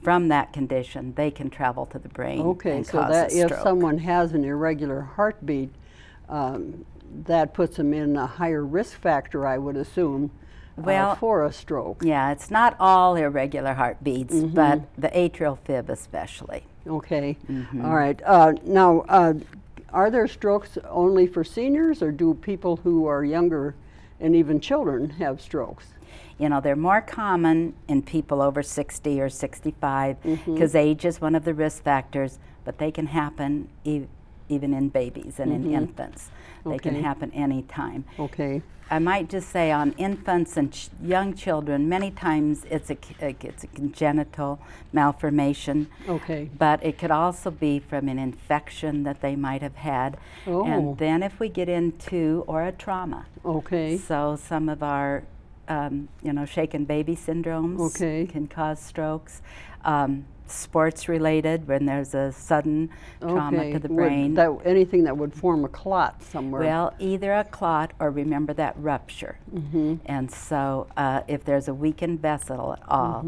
from that condition, they can travel to the brain and so cause that a stroke. if someone has an irregular heartbeat, that puts them in a higher risk factor, I would assume, for a stroke. Yeah, it's not all irregular heartbeats, but the atrial fib especially. Okay. All right. Now, are there strokes only for seniors, or do people who are younger and even children have strokes? You know, they're more common in people over 60 or 65 because age is one of the risk factors, but they can happen even in babies and in infants. They can happen anytime. Okay. I might just say on infants and young children, many times it's a congenital malformation. Okay. But it could also be from an infection that they might have had. Oh. And then if we get into, or a trauma. Okay. So some of our, you know, shaken baby syndromes can cause strokes. Sports related, when there's a sudden trauma to the brain. Anything that would form a clot somewhere? Well, either a clot or remember that rupture. And so if there's a weakened vessel at all,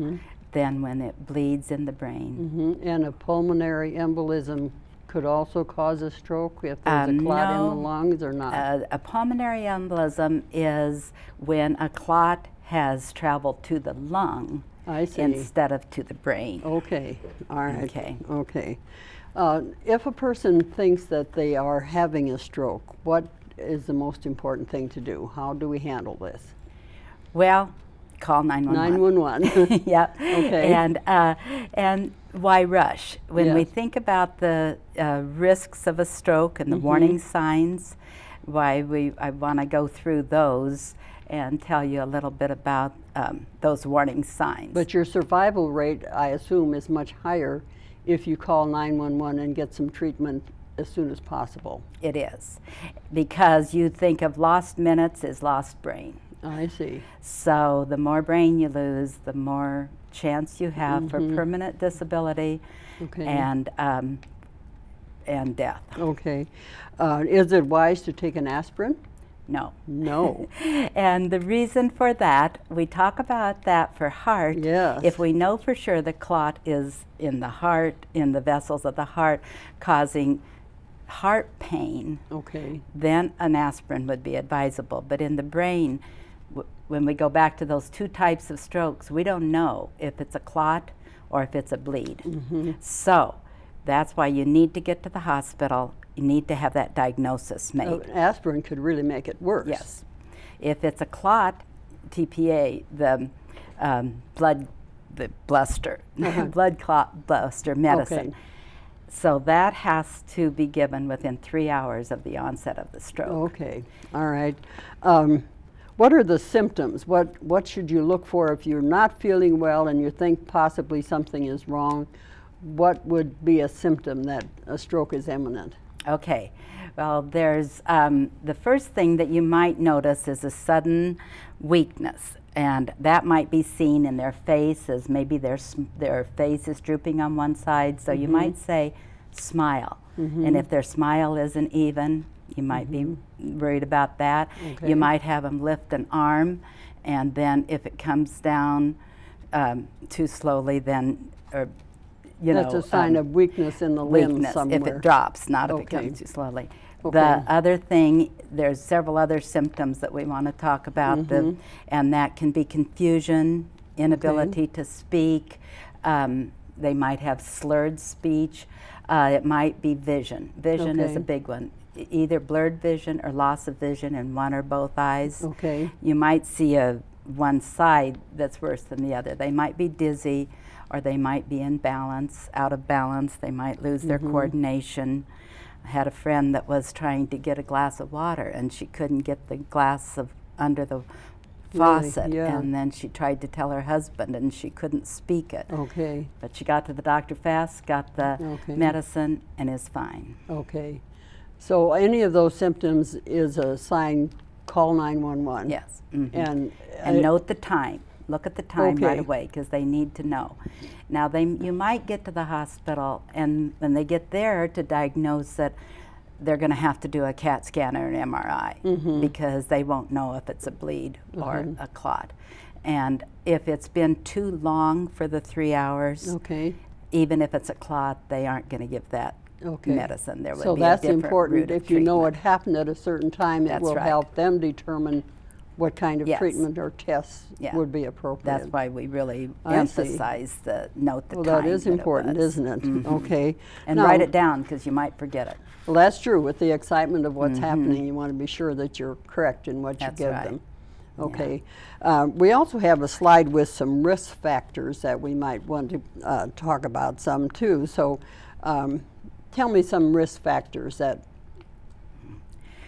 then when it bleeds in the brain. And a pulmonary embolism could also cause a stroke if there's a clot in the lungs, or not? A pulmonary embolism is when a clot has traveled to the lung instead of to the brain. Okay, all right. Okay. Okay. If a person thinks that they are having a stroke, what is the most important thing to do? How do we handle this? Well, call 911. 911. Yeah. Okay. And why rush? When we think about the risks of a stroke and the warning signs, I want to go through those and tell you a little bit about those warning signs. But your survival rate, I assume, is much higher if you call 911 and get some treatment as soon as possible. It is, because you think of lost minutes is lost brain. I see. So the more brain you lose, the more chance you have for permanent disability and death. Okay. Is it wise to take an aspirin? No. No. And the reason for that, we talk about that for heart. Yes. If we know for sure the clot is in the heart, in the vessels of the heart, causing heart pain, then an aspirin would be advisable. But in the brain, when we go back to those two types of strokes, we don't know if it's a clot or if it's a bleed. So that's why you need to get to the hospital. You need to have that diagnosis made. Aspirin could really make it worse. Yes. If it's a clot, TPA, the blood clot buster medicine. So that has to be given within 3 hours of the onset of the stroke. Okay. All right. What are the symptoms? What should you look for if you're not feeling well and you think possibly something is wrong? What would be a symptom that a stroke is imminent? Okay, well, there's the first thing that you might notice is a sudden weakness, and that might be seen in their face, as maybe their face is drooping on one side. So you might say, smile. And if their smile isn't even, you might be worried about that. You might have them lift an arm, and then if it comes down too slowly, then that's a sign of weakness in the limb somewhere. If it drops, not if it comes too slowly. The other thing, there's several other symptoms that we want to talk about, and that can be confusion, inability to speak. They might have slurred speech. It might be vision. Vision is a big one. Either blurred vision or loss of vision in one or both eyes. You might see one side that's worse than the other. They might be dizzy, or they might be out of balance. They might lose their coordination. I had a friend that was trying to get a glass of water, and she couldn't get the glass under the faucet. And then she tried to tell her husband, and she couldn't speak it. But she got to the doctor fast, got the medicine, and is fine. So any of those symptoms is a sign, call 911. Yes. And note the time. Look at the time right away, because they need to know. Now, you might get to the hospital, and when they get there to diagnose it, they're going to have to do a CAT scan or an MRI, because they won't know if it's a bleed or a clot. And if it's been too long for the 3 hours, even if it's a clot, they aren't going to give that medicine. There would be a different important. route of If you know treatment. it happened at a certain time, it will help them determine what kind of Yes. treatment or tests Yeah. would be appropriate. That's why we really I emphasize the note the Well, time that is important, was. isn't it? Mhm. Okay. And Now- write it down because you might forget it. Well, that's true. With the excitement of what's Mhm. happening, you want to be sure that you're correct in what That's you give right. them. Okay. We also have a slide with some risk factors that we might want to talk about some too. So tell me some risk factors that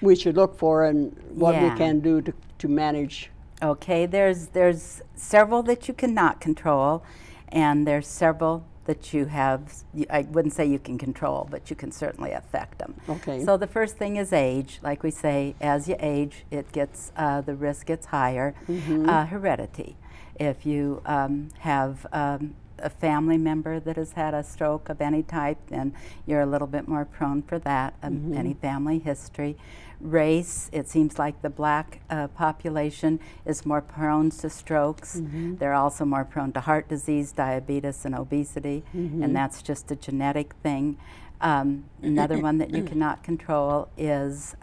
we should look for and what we Yeah. can do to manage. Okay, there's several that you cannot control, and there's several that you have, I wouldn't say you can control, but you can certainly affect them. Okay. So the first thing is age. Like we say, as you age, it gets, the risk gets higher. Mhm. Heredity. If you have a family member that has had a stroke of any type, then you're a little bit more prone for that, Mhm. any family history. Race, it seems like the black population is more prone to strokes. Mhm. They're also more prone to heart disease, diabetes, and obesity, Mhm. and that's just a genetic thing. Another one that you cannot control is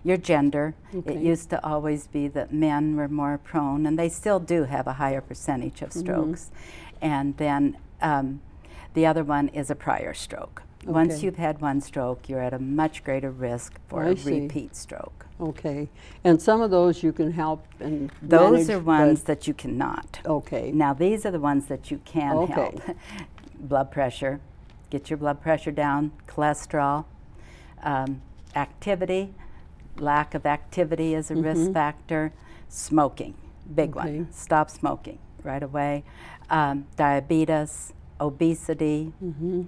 your gender. Okay. It used to always be that men were more prone, and they still do have a higher percentage of strokes. And then the other one is a prior stroke. Once Okay. you've had one stroke, you're at a much greater risk for I a see. repeat stroke. Okay. And some of those you can help and Those manage, are ones but- that you cannot. Okay. Now these are the ones that you can Okay. help. Blood pressure, get your blood pressure down, cholesterol, activity, lack of activity is a risk Mhm. factor, smoking, big Okay. one, stop smoking right away, diabetes, obesity, Mhm.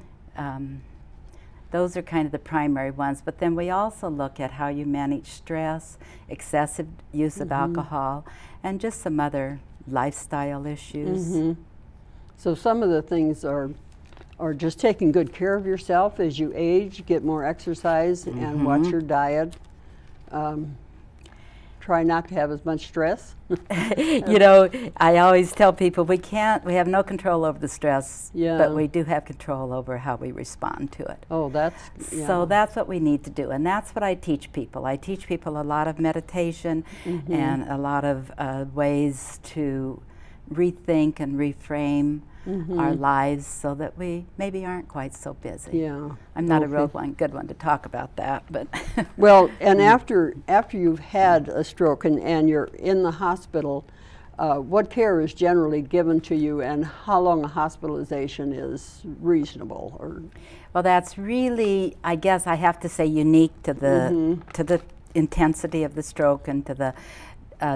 those are kind of the primary ones, but then we also look at how you manage stress, excessive use of Mhm. alcohol, and just some other lifestyle issues. Mhm. So some of the things are just taking good care of yourself as you age, get more exercise, and watch Mhm. your diet. Try not to have as much stress. You know, I always tell people we have no control over the stress, Yeah. but we do have control over how we respond to it. Oh, that's, yeah. So that's what we need to do, and that's what I teach people. I teach people a lot of meditation Mhm. and a lot of ways to rethink and reframe our Mhm. lives so that we maybe aren't quite so busy. Yeah. I'm not a real Okay. good one to talk about that, but Well, and after you've had a stroke and you're in the hospital, what care is generally given to you, and how long a hospitalization is reasonable? Or well, that's really, I guess I have to say, unique to the intensity of the stroke and to the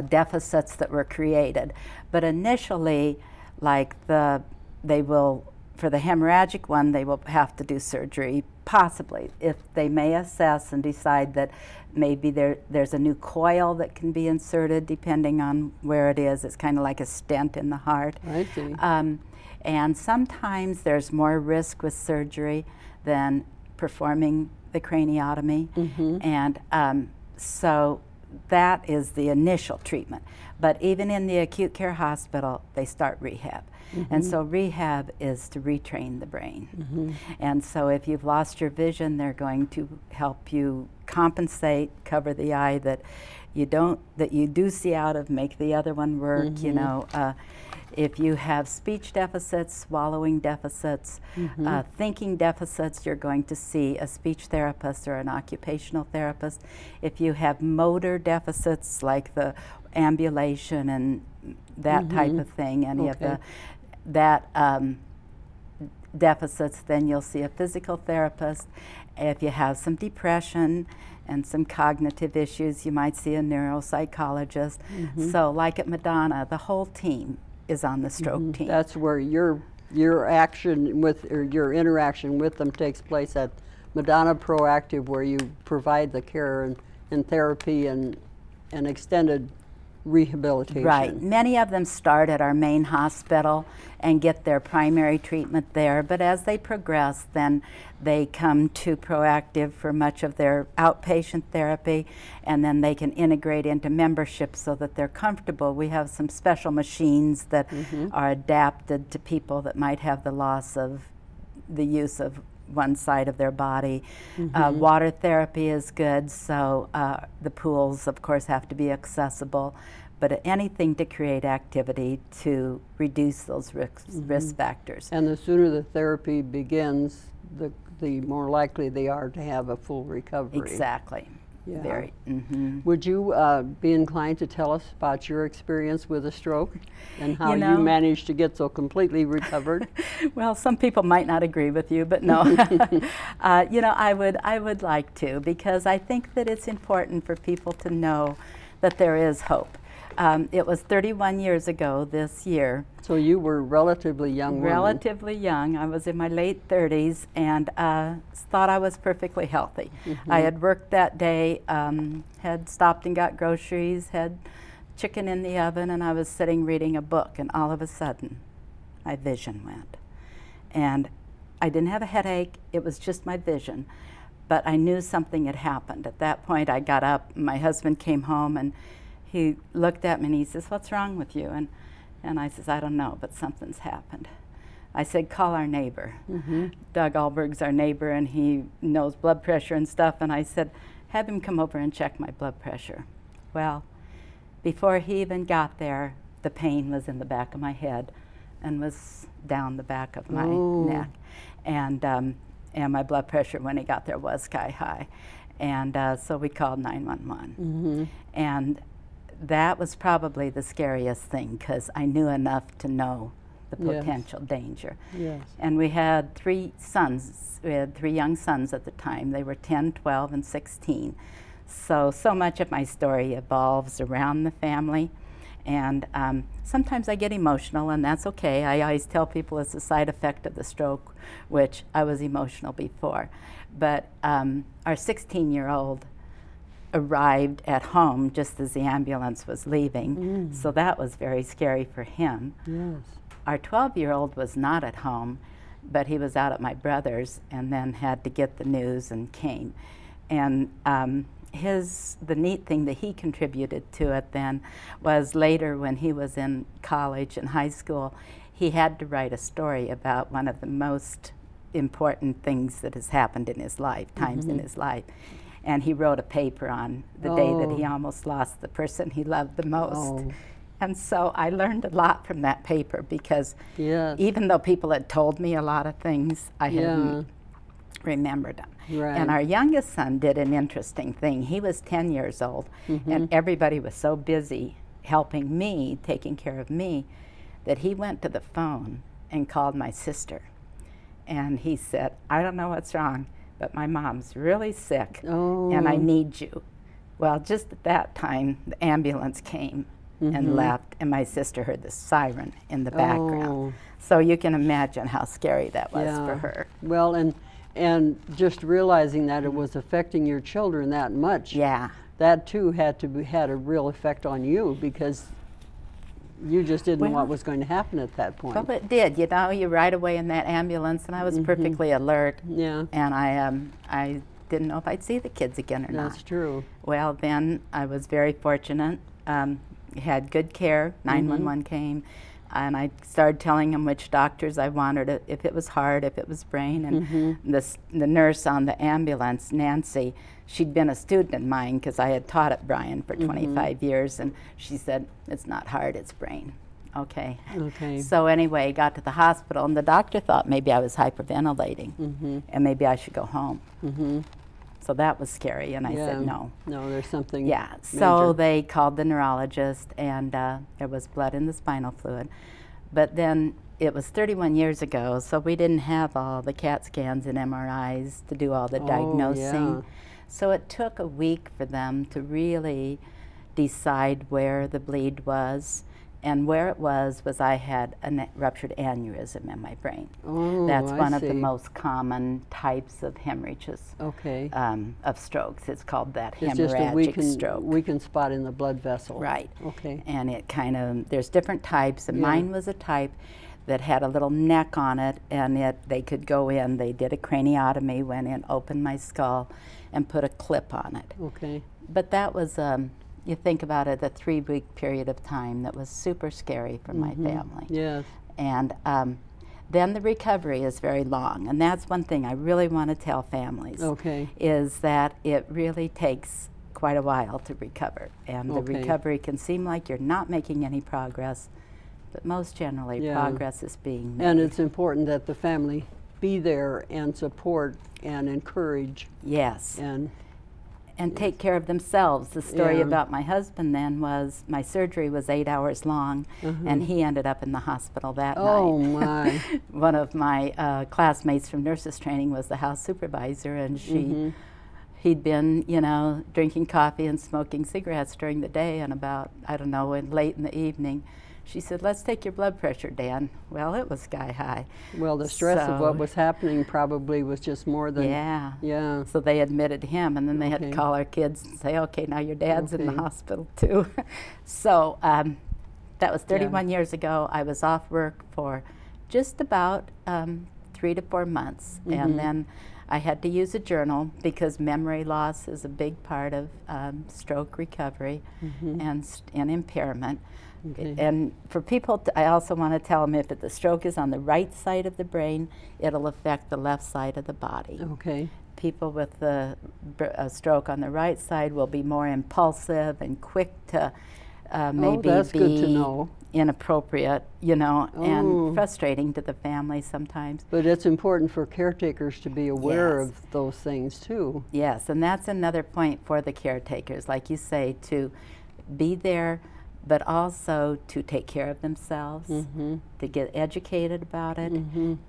deficits that were created. But initially, like they will, for the hemorrhagic one, they will have to do surgery, possibly, if they may assess and decide that maybe there's a new coil that can be inserted depending on where it is. It's kind of like a stent in the heart. I see. And sometimes there's more risk with surgery than performing the craniotomy. Mhm. And so that is the initial treatment. But even in the acute care hospital, they start rehab. And Mhm. so rehab is to retrain the brain. Mhm. And so if you've lost your vision, they're going to help you compensate, cover the eye that you do see out of, make the other one work, you Mhm. know. If you have speech deficits, swallowing deficits, Mhm. thinking deficits, you're going to see a speech therapist or an occupational therapist. If you have motor deficits like the ambulation and that type Mhm. of thing, any of Okay. that deficits, then you'll see a physical therapist. If you have some depression and some cognitive issues, you might see a neuropsychologist. Mhm. So like at Madonna, the whole team is on the stroke Mhm. team. That's where your action with, or your interaction with them takes place at Madonna Proactive, where you provide the care and therapy and extended rehabilitation. Right. Many of them start at our main hospital and get their primary treatment there, but as they progress, then they come to Proactive for much of their outpatient therapy, and then they can integrate into membership so that they're comfortable. We have some special machines that are adapted to people that might have the loss of the use of one side of their body. Water therapy is good, so the pools, of course, have to be accessible. but anything to create activity to reduce those risk factors. And the sooner the therapy begins, the more likely they are to have a full recovery. Exactly. Yeah. Very. Would you be inclined to tell us about your experience with a stroke and how you managed to get so completely recovered? Well, some people might not agree with you, but no. You know, I would like to, because I think that it's important for people to know that there is hope. It was 31 years ago this year. So you were relatively young woman. Relatively young. I was in my late 30s and thought I was perfectly healthy. I had worked that day, had stopped and got groceries, had chicken in the oven, and I was sitting reading a book, and all of a sudden my vision went. And I didn't have a headache, it was just my vision. But I knew something had happened. At that point I got up, my husband came home, and he looked at me and he says, "What's wrong with you?" And I says, "I don't know, but something's happened." I said, "Call our neighbor." Doug Alberg's our neighbor, and he knows blood pressure and stuff. And I said, "Have him come over and check my blood pressure." Well, before he even got there, the pain was in the back of my head and was down the back of my neck. And my blood pressure when he got there was sky high. And so we called 911. And that was probably the scariest thing, because I knew enough to know the potential danger. And we had 3 sons. We had 3 young sons at the time. They were 10, 12, and 16. So much of my story evolves around the family. And sometimes I get emotional, and that's okay. I always tell people it's a side effect of the stroke, which I was emotional before. But our 16-year-old arrived at home just as the ambulance was leaving, so that was very scary for him. Our 12-year-old was not at home, but he was out at my brother's and then had to get the news and came. And the neat thing that he contributed to it then was later, when he was in college and high school, he had to write a story about one of the most important things that has happened in his life, times in his life. And he wrote a paper on the day that he almost lost the person he loved the most. And so I learned a lot from that paper, because even though people had told me a lot of things, I hadn't remembered them. And our youngest son did an interesting thing. He was 10 years old, and everybody was so busy helping me, taking care of me, that he went to the phone and called my sister. And he said, "I don't know what's wrong, but my mom's really sick, and I need you." Well, just at that time, the ambulance came and left, and my sister heard the siren in the background. So you can imagine how scary that was for her. Well, and just realizing that it was affecting your children that much, that too had a real effect on you, because you just didn't know what was going to happen at that point. Well, it did. You know, you ride away in that ambulance, and I was perfectly alert. And I didn't know if I'd see the kids again or not. That's true. Well, then I was very fortunate. Had good care. 911 came, and I started telling them which doctors I wanted, if it was heart, if it was brain. And the nurse on the ambulance, Nancy, she'd been a student of mine, because I had taught at Bryan for 25 years, and she said, "It's not heart, it's brain." Okay. So anyway, got to the hospital, and the doctor thought maybe I was hyperventilating, and maybe I should go home. So that was scary, and I said no. No, there's something so they called the neurologist, and there was blood in the spinal fluid. But then it was 31 years ago, so we didn't have all the CAT scans and MRIs to do all the diagnosing. So it took a week for them to really decide where the bleed was. And where it was I had a ruptured aneurysm in my brain. That's one of the most common types of hemorrhages of strokes. It's called that hemorrhagic stroke. We can spot in the blood vessel. Right. And it kind of, there's different types, and mine was a type that had a little neck on it, and they could go in. They did a craniotomy, went in, opened my skull, and put a clip on it. But that was, you think about it, a 3-week period of time that was super scary for my family. And then the recovery is very long, and that's one thing I really want to tell families, is that it really takes quite a while to recover. And the recovery can seem like you're not making any progress, but most generally progress is being made. And it's important that the family be there and support and encourage. Yes. And take care of themselves. The story about my husband then was, my surgery was 8 hours long, and he ended up in the hospital that night. Oh my. One of my classmates from nurses training was the house supervisor, and he'd been, you know, drinking coffee and smoking cigarettes during the day, and about, I don't know, late in the evening, she said, let's take your blood pressure, Dan. Well, it was sky high. Well, the stress of what was happening probably was just more than... Yeah. So they admitted him, and then they had to call our kids and say, okay, now your dad's in the hospital too. So that was 31 years ago. I was off work for just about 3 to 4 months. And then I had to use a journal because memory loss is a big part of stroke recovery and impairment. And for people, I also want to tell them if the stroke is on the right side of the brain, it'll affect the left side of the body. People with the stroke on the right side will be more impulsive and quick to maybe be inappropriate, you know, and frustrating to the family sometimes. But it's important for caretakers to be aware of those things too. Yes, and that's another point for the caretakers, like you say, to be there, but also to take care of themselves, to get educated about it,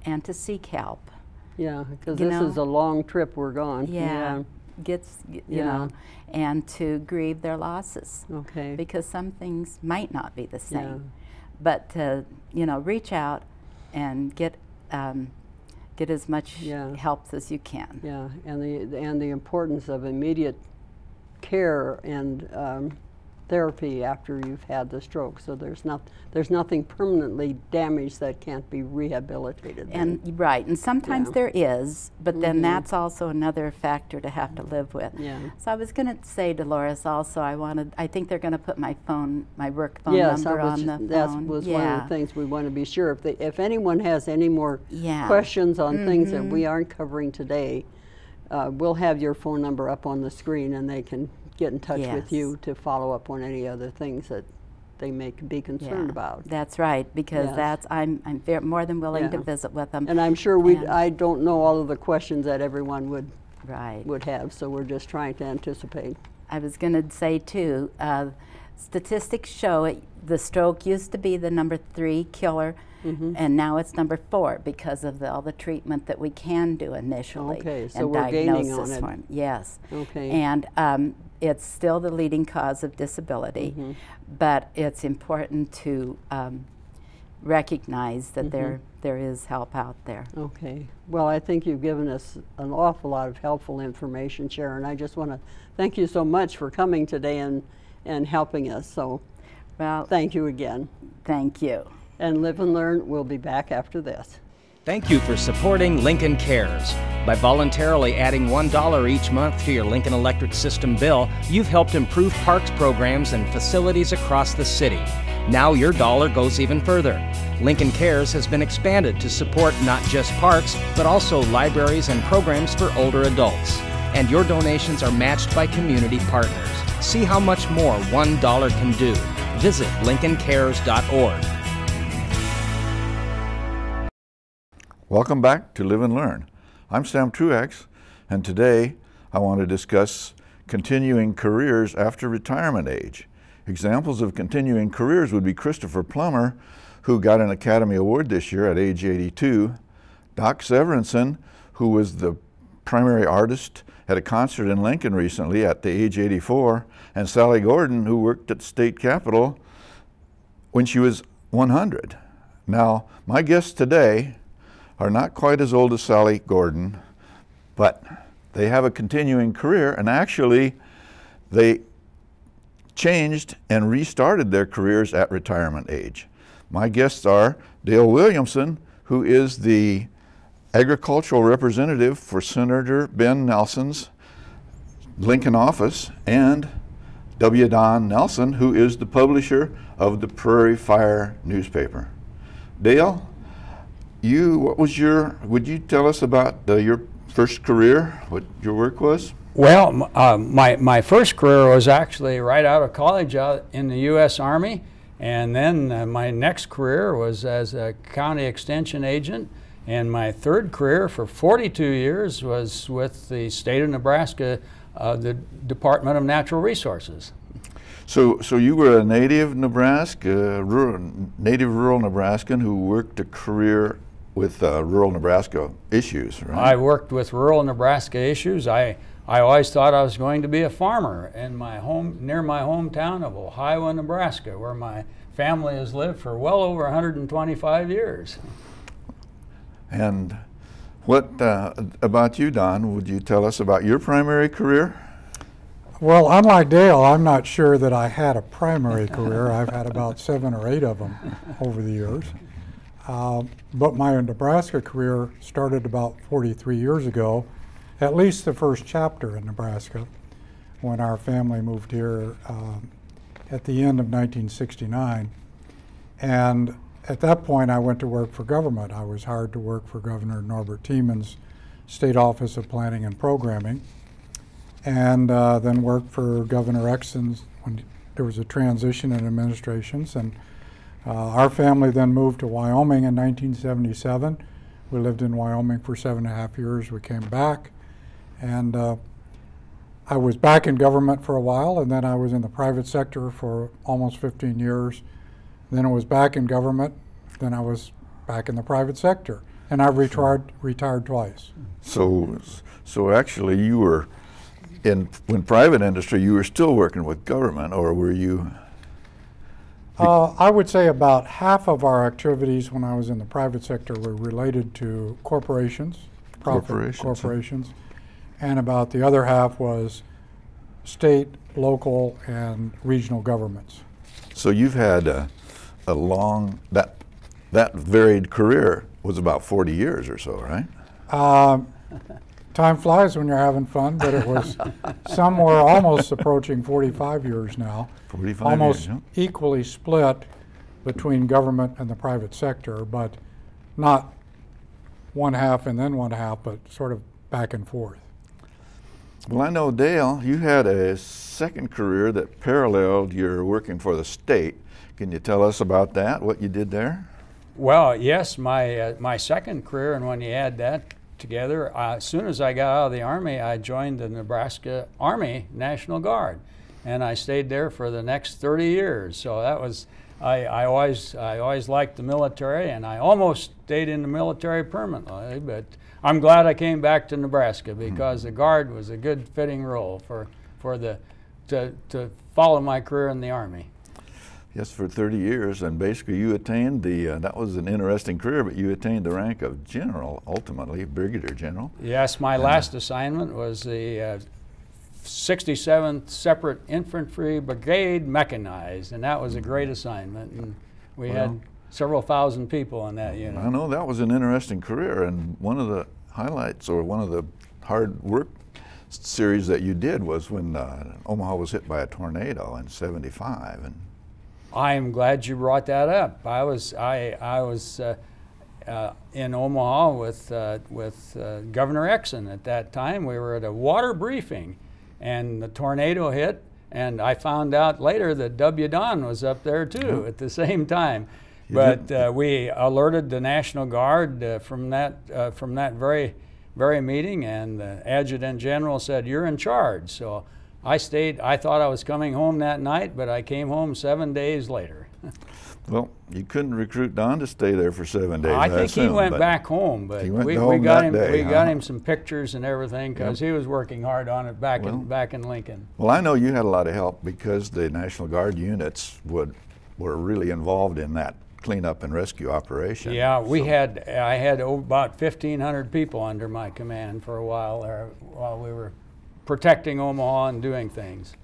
and to seek help. Yeah, because this is a long trip we're gone. You know, and to grieve their losses. Because some things might not be the same. But to, you know, reach out and get as much help as you can. Yeah, and the importance of immediate care and therapy after you've had the stroke, so there's nothing permanently damaged that can't be rehabilitated. And and sometimes there is, but then that's also another factor to have to live with. So I was going to say, Dolores, also I think they're going to put my work phone number on the phone. That was one of the things we want to be sure. If anyone has any more questions on things that we aren't covering today, we'll have your phone number up on the screen, and they can get in touch with you to follow up on any other things that they may be concerned about. That's right, because I'm more than willing to visit with them. And I'm sure I don't know all of the questions that everyone would have, so we're just trying to anticipate. I was going to say too, statistics show the stroke used to be the number 3 killer, and now it's number 4 because of all the treatment that we can do initially. So and we're gaining on it. Form. Yes. And it's still the leading cause of disability, but it's important to recognize that there is help out there. Well, I think you've given us an awful lot of helpful information, Sharon. I just want to thank you so much for coming today and helping us. So, thank you again. Thank you. And Live and Learn will be back after this. Thank you for supporting Lincoln Cares. By voluntarily adding $1 each month to your Lincoln Electric System bill, you've helped improve parks programs and facilities across the city. Now your dollar goes even further. Lincoln Cares has been expanded to support not just parks, but also libraries and programs for older adults. And your donations are matched by community partners. See how much more $1 can do. Visit LincolnCares.org. Welcome back to Live and Learn. I'm Sam Truex, and today I want to discuss continuing careers after retirement age. Examples of continuing careers would be Christopher Plummer, who got an Academy Award this year at age 82, Doc Severinsen, who was the primary artist at a concert in Lincoln recently at the age 84, and Sally Gordon, who worked at the state capitol when she was 100. Now, my guests today are not quite as old as Sally Gordon, but they have a continuing career, and actually they changed and restarted their careers at retirement age. My guests are Dale Williamson, who is the agricultural representative for Senator Ben Nelson's Lincoln office, and W. Don Nelson, who is the publisher of the Prairie Fire newspaper. Dale, would you tell us about your first career, what your work was? Well, my first career was actually right out of college out in the U.S. Army, and then my next career was as a county extension agent, and my third career for 42 years was with the state of Nebraska, the Department of Natural Resources. So you were a native Nebraska, native rural Nebraskan who worked a career with rural Nebraska issues, right? I worked with rural Nebraska issues. I always thought I was going to be a farmer in my home, near my hometown of Ohio, Nebraska, where my family has lived for well over 125 years. And what about you, Don? Would you tell us about your primary career? Well, unlike Dale, I'm not sure that I had a primary career. I've had about 7 or 8 of them over the years. But my Nebraska career started about 43 years ago, at least the first chapter in Nebraska, when our family moved here at the end of 1969. And at that point, I went to work for government. I was hired to work for Governor Norbert Tiemann's State Office of Planning and Programming, and then worked for Governor Exon when there was a transition in administrations. And our family then moved to Wyoming in 1977. We lived in Wyoming for 7.5 years. We came back, and I was back in government for a while, and then I was in the private sector for almost 15 years. Then I was back in government, then I was back in the private sector, and I've retired twice. So actually you were when private industry, you were still working with government, or were you? I would say about half of our activities when I was in the private sector were related to corporations, corporations, and about the other half was state, local, and regional governments. So you've had a long, that varied career was about 40 years or so, right? Time flies when you're having fun, but it was somewhere almost approaching 45 years now. 45 almost years, yeah. Equally split between government and the private sector, but not one half and then one half, but sort of back and forth. Well, I know, Dale, you had a second career that paralleled your working for the state. Can you tell us about that, what you did there? Well, yes, my second career, and when you add that together, as soon as I got out of the Army, I joined the Nebraska Army National Guard, and I stayed there for the next 30 years. So that was, I always liked the military, and I almost stayed in the military permanently, but I'm glad I came back to Nebraska because the Guard was a good fitting role to follow my career in the Army. Yes, for 30 years, and basically you attained that was an interesting career, but you attained the rank of general, ultimately, brigadier general. Yes, my last assignment was the 67th Separate Infantry Brigade Mechanized, and that was a great assignment, and we had several thousand people in that unit. I know that was an interesting career, and one of the highlights, or one of the hard work series that you did was when Omaha was hit by a tornado in '75. And I am glad you brought that up. I was in Omaha with Governor Exon at that time. We were at a water briefing, and the tornado hit, and I found out later that W. Don was up there too at the same time. But we alerted the National Guard from that very meeting, and the Adjutant General said, "You're in charge." So I stayed. I thought I was coming home that night, but I came home 7 days later. Well, you couldn't recruit Don to stay there for 7 days. I think he went back home, but we got him some pictures and everything because he was working hard on it back in Lincoln. Well, I know you had a lot of help because the National Guard units were really involved in that cleanup and rescue operation. Yeah, I had about 1,500 people under my command for a while there while we were protecting Omaha and doing things.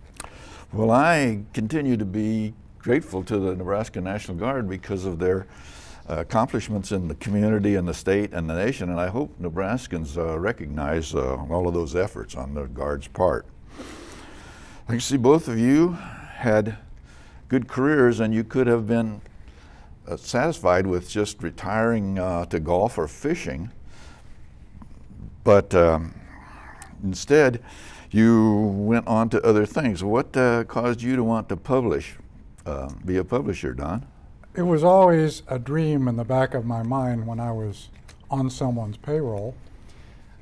Well, I continue to be grateful to the Nebraska National Guard because of their accomplishments in the community and the state and the nation, and I hope Nebraskans recognize all of those efforts on the Guard's part. I can see both of you had good careers, and you could have been satisfied with just retiring to golf or fishing, but instead you went on to other things. What caused you to want to publish, be a publisher, Don? It was always a dream in the back of my mind when I was on someone's payroll.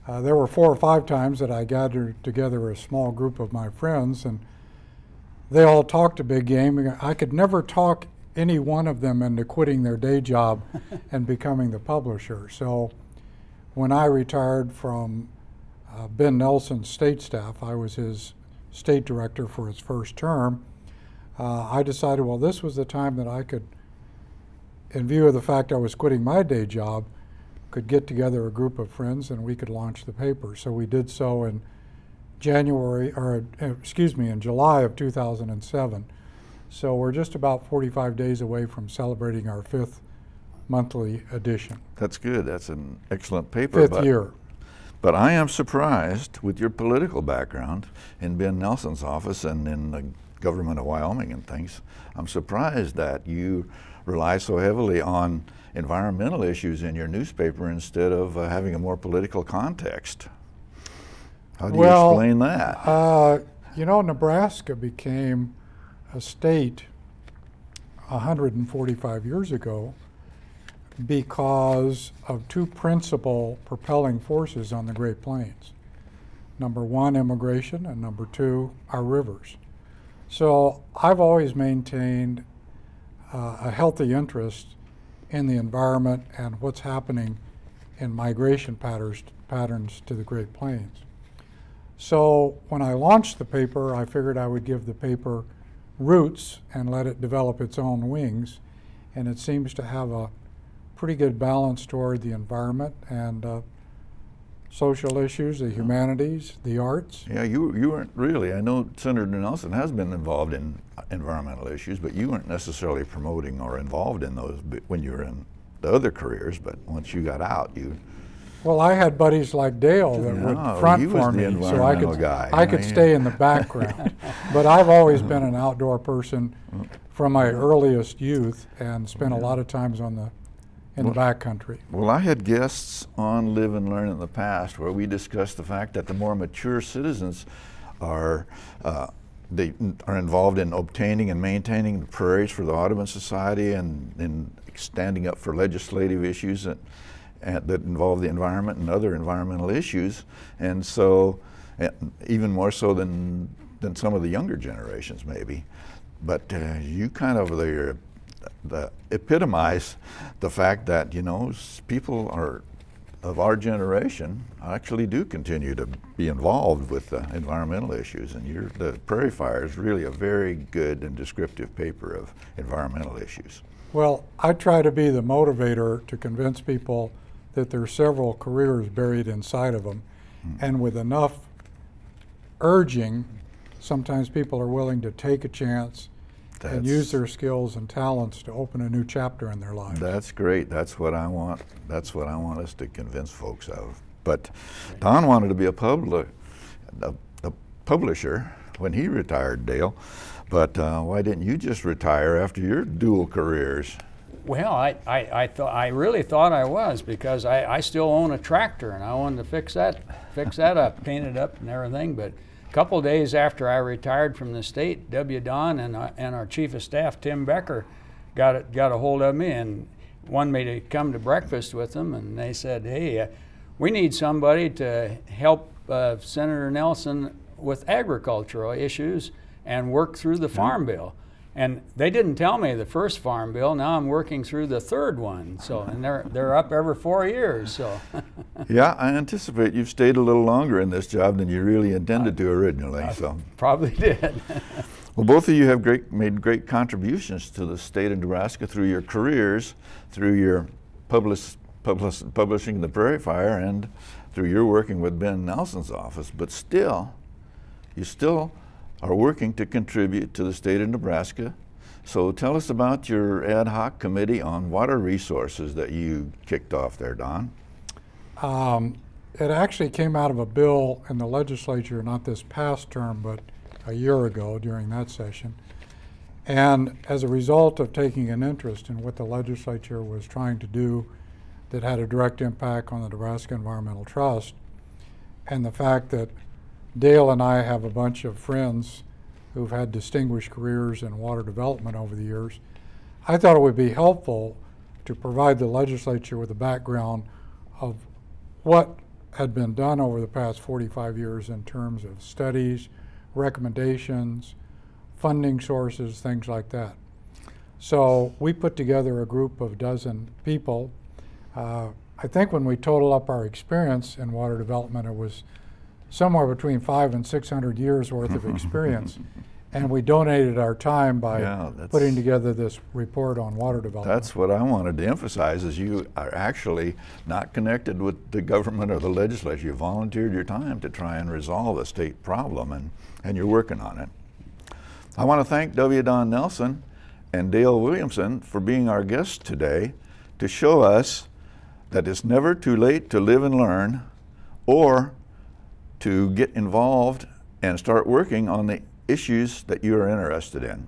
There were 4 or 5 times that I gathered together a small group of my friends, and they all talked a big game. I could never talk any one of them into quitting their day job and becoming the publisher. So when I retired from Ben Nelson's state staff, I was his state director for his first term, I decided, well, this was the time that I could, in view of the fact I was quitting my day job, could get together a group of friends and we could launch the paper. So we did so in in July of 2007. So we're just about 45 days away from celebrating our 5th monthly edition. That's good. That's an excellent paper. 5th year. But I am surprised with your political background in Ben Nelson's office and in the government of Wyoming and things. I'm surprised that you rely so heavily on environmental issues in your newspaper instead of having a more political context. How do you explain that? You know, Nebraska became a state 145 years ago because of 2 principal propelling forces on the Great Plains. Number 1, immigration, and number 2, our rivers. So I've always maintained a healthy interest in the environment and what's happening in migration patterns to the Great Plains. So when I launched the paper, I figured I would give the paper roots and let it develop its own wings, and it seems to have a pretty good balance toward the environment and social issues, the humanities, the arts. Yeah, you weren't really, I know Senator Nelson has been involved in environmental issues, but you weren't necessarily promoting or involved in those when you were in the other careers, but once you got out, you... Well, I had buddies like Dale that would front for me, so I could stay in the background. But I've always been an outdoor person from my earliest youth and spent a lot of times in the backcountry. Well, I had guests on Live and Learn in the past where we discussed the fact that the more mature citizens are they are involved in obtaining and maintaining the prairies for the Audubon Society and in standing up for legislative issues that involve the environment and other environmental issues, and so even more so than some of the younger generations maybe. But you kind of epitomize the fact that, you know, people of our generation actually do continue to be involved with environmental issues, and the Prairie Fire is really a very good and descriptive paper of environmental issues. Well, I try to be the motivator to convince people that there are several careers buried inside of them, and with enough urging, sometimes people are willing to take a chance and use their skills and talents to open a new chapter in their lives. That's great. That's what I want. That's what I want us to convince folks of. But Don wanted to be a publisher when he retired, Dale. But why didn't you just retire after your dual careers? Well, I really thought I was, because I still own a tractor and I wanted to fix that up, paint it up and everything. But a couple of days after I retired from the state, W. Don and our chief of staff, Tim Becker, got a hold of me and wanted me to come to breakfast with them. And they said, hey, we need somebody to help Senator Nelson with agricultural issues and work through the Farm Bill. And they didn't tell me the first Farm Bill. Now I'm working through the 3rd one. So, and they're up every 4 years. So. Yeah, I anticipate you've stayed a little longer in this job than you really intended to originally. So probably did. Well, both of you have made great contributions to the state of Nebraska through your careers, through your publishing the Prairie Fire, and through your working with Ben Nelson's office. But still, you still are working to contribute to the state of Nebraska. So tell us about your ad hoc committee on water resources that you kicked off there, Don. It actually came out of a bill in the legislature, not this past term, but a year ago during that session. And as a result of taking an interest in what the legislature was trying to do that had a direct impact on the Nebraska Environmental Trust, and the fact that Dale and I have a bunch of friends who've had distinguished careers in water development over the years. I thought it would be helpful to provide the legislature with a background of what had been done over the past 45 years in terms of studies, recommendations, funding sources, things like that. So we put together a group of dozen people. I think when we total up our experience in water development, it was somewhere between 500 and 600 years worth of experience. And we donated our time by putting together this report on water development. That's what I wanted to emphasize, is you are actually not connected with the government or the legislature. You volunteered your time to try and resolve a state problem, and you're working on it. I want to thank W. Don Nelson and Dale Williamson for being our guests today to show us that it's never too late to live and learn, or to get involved and start working on the issues that you are interested in.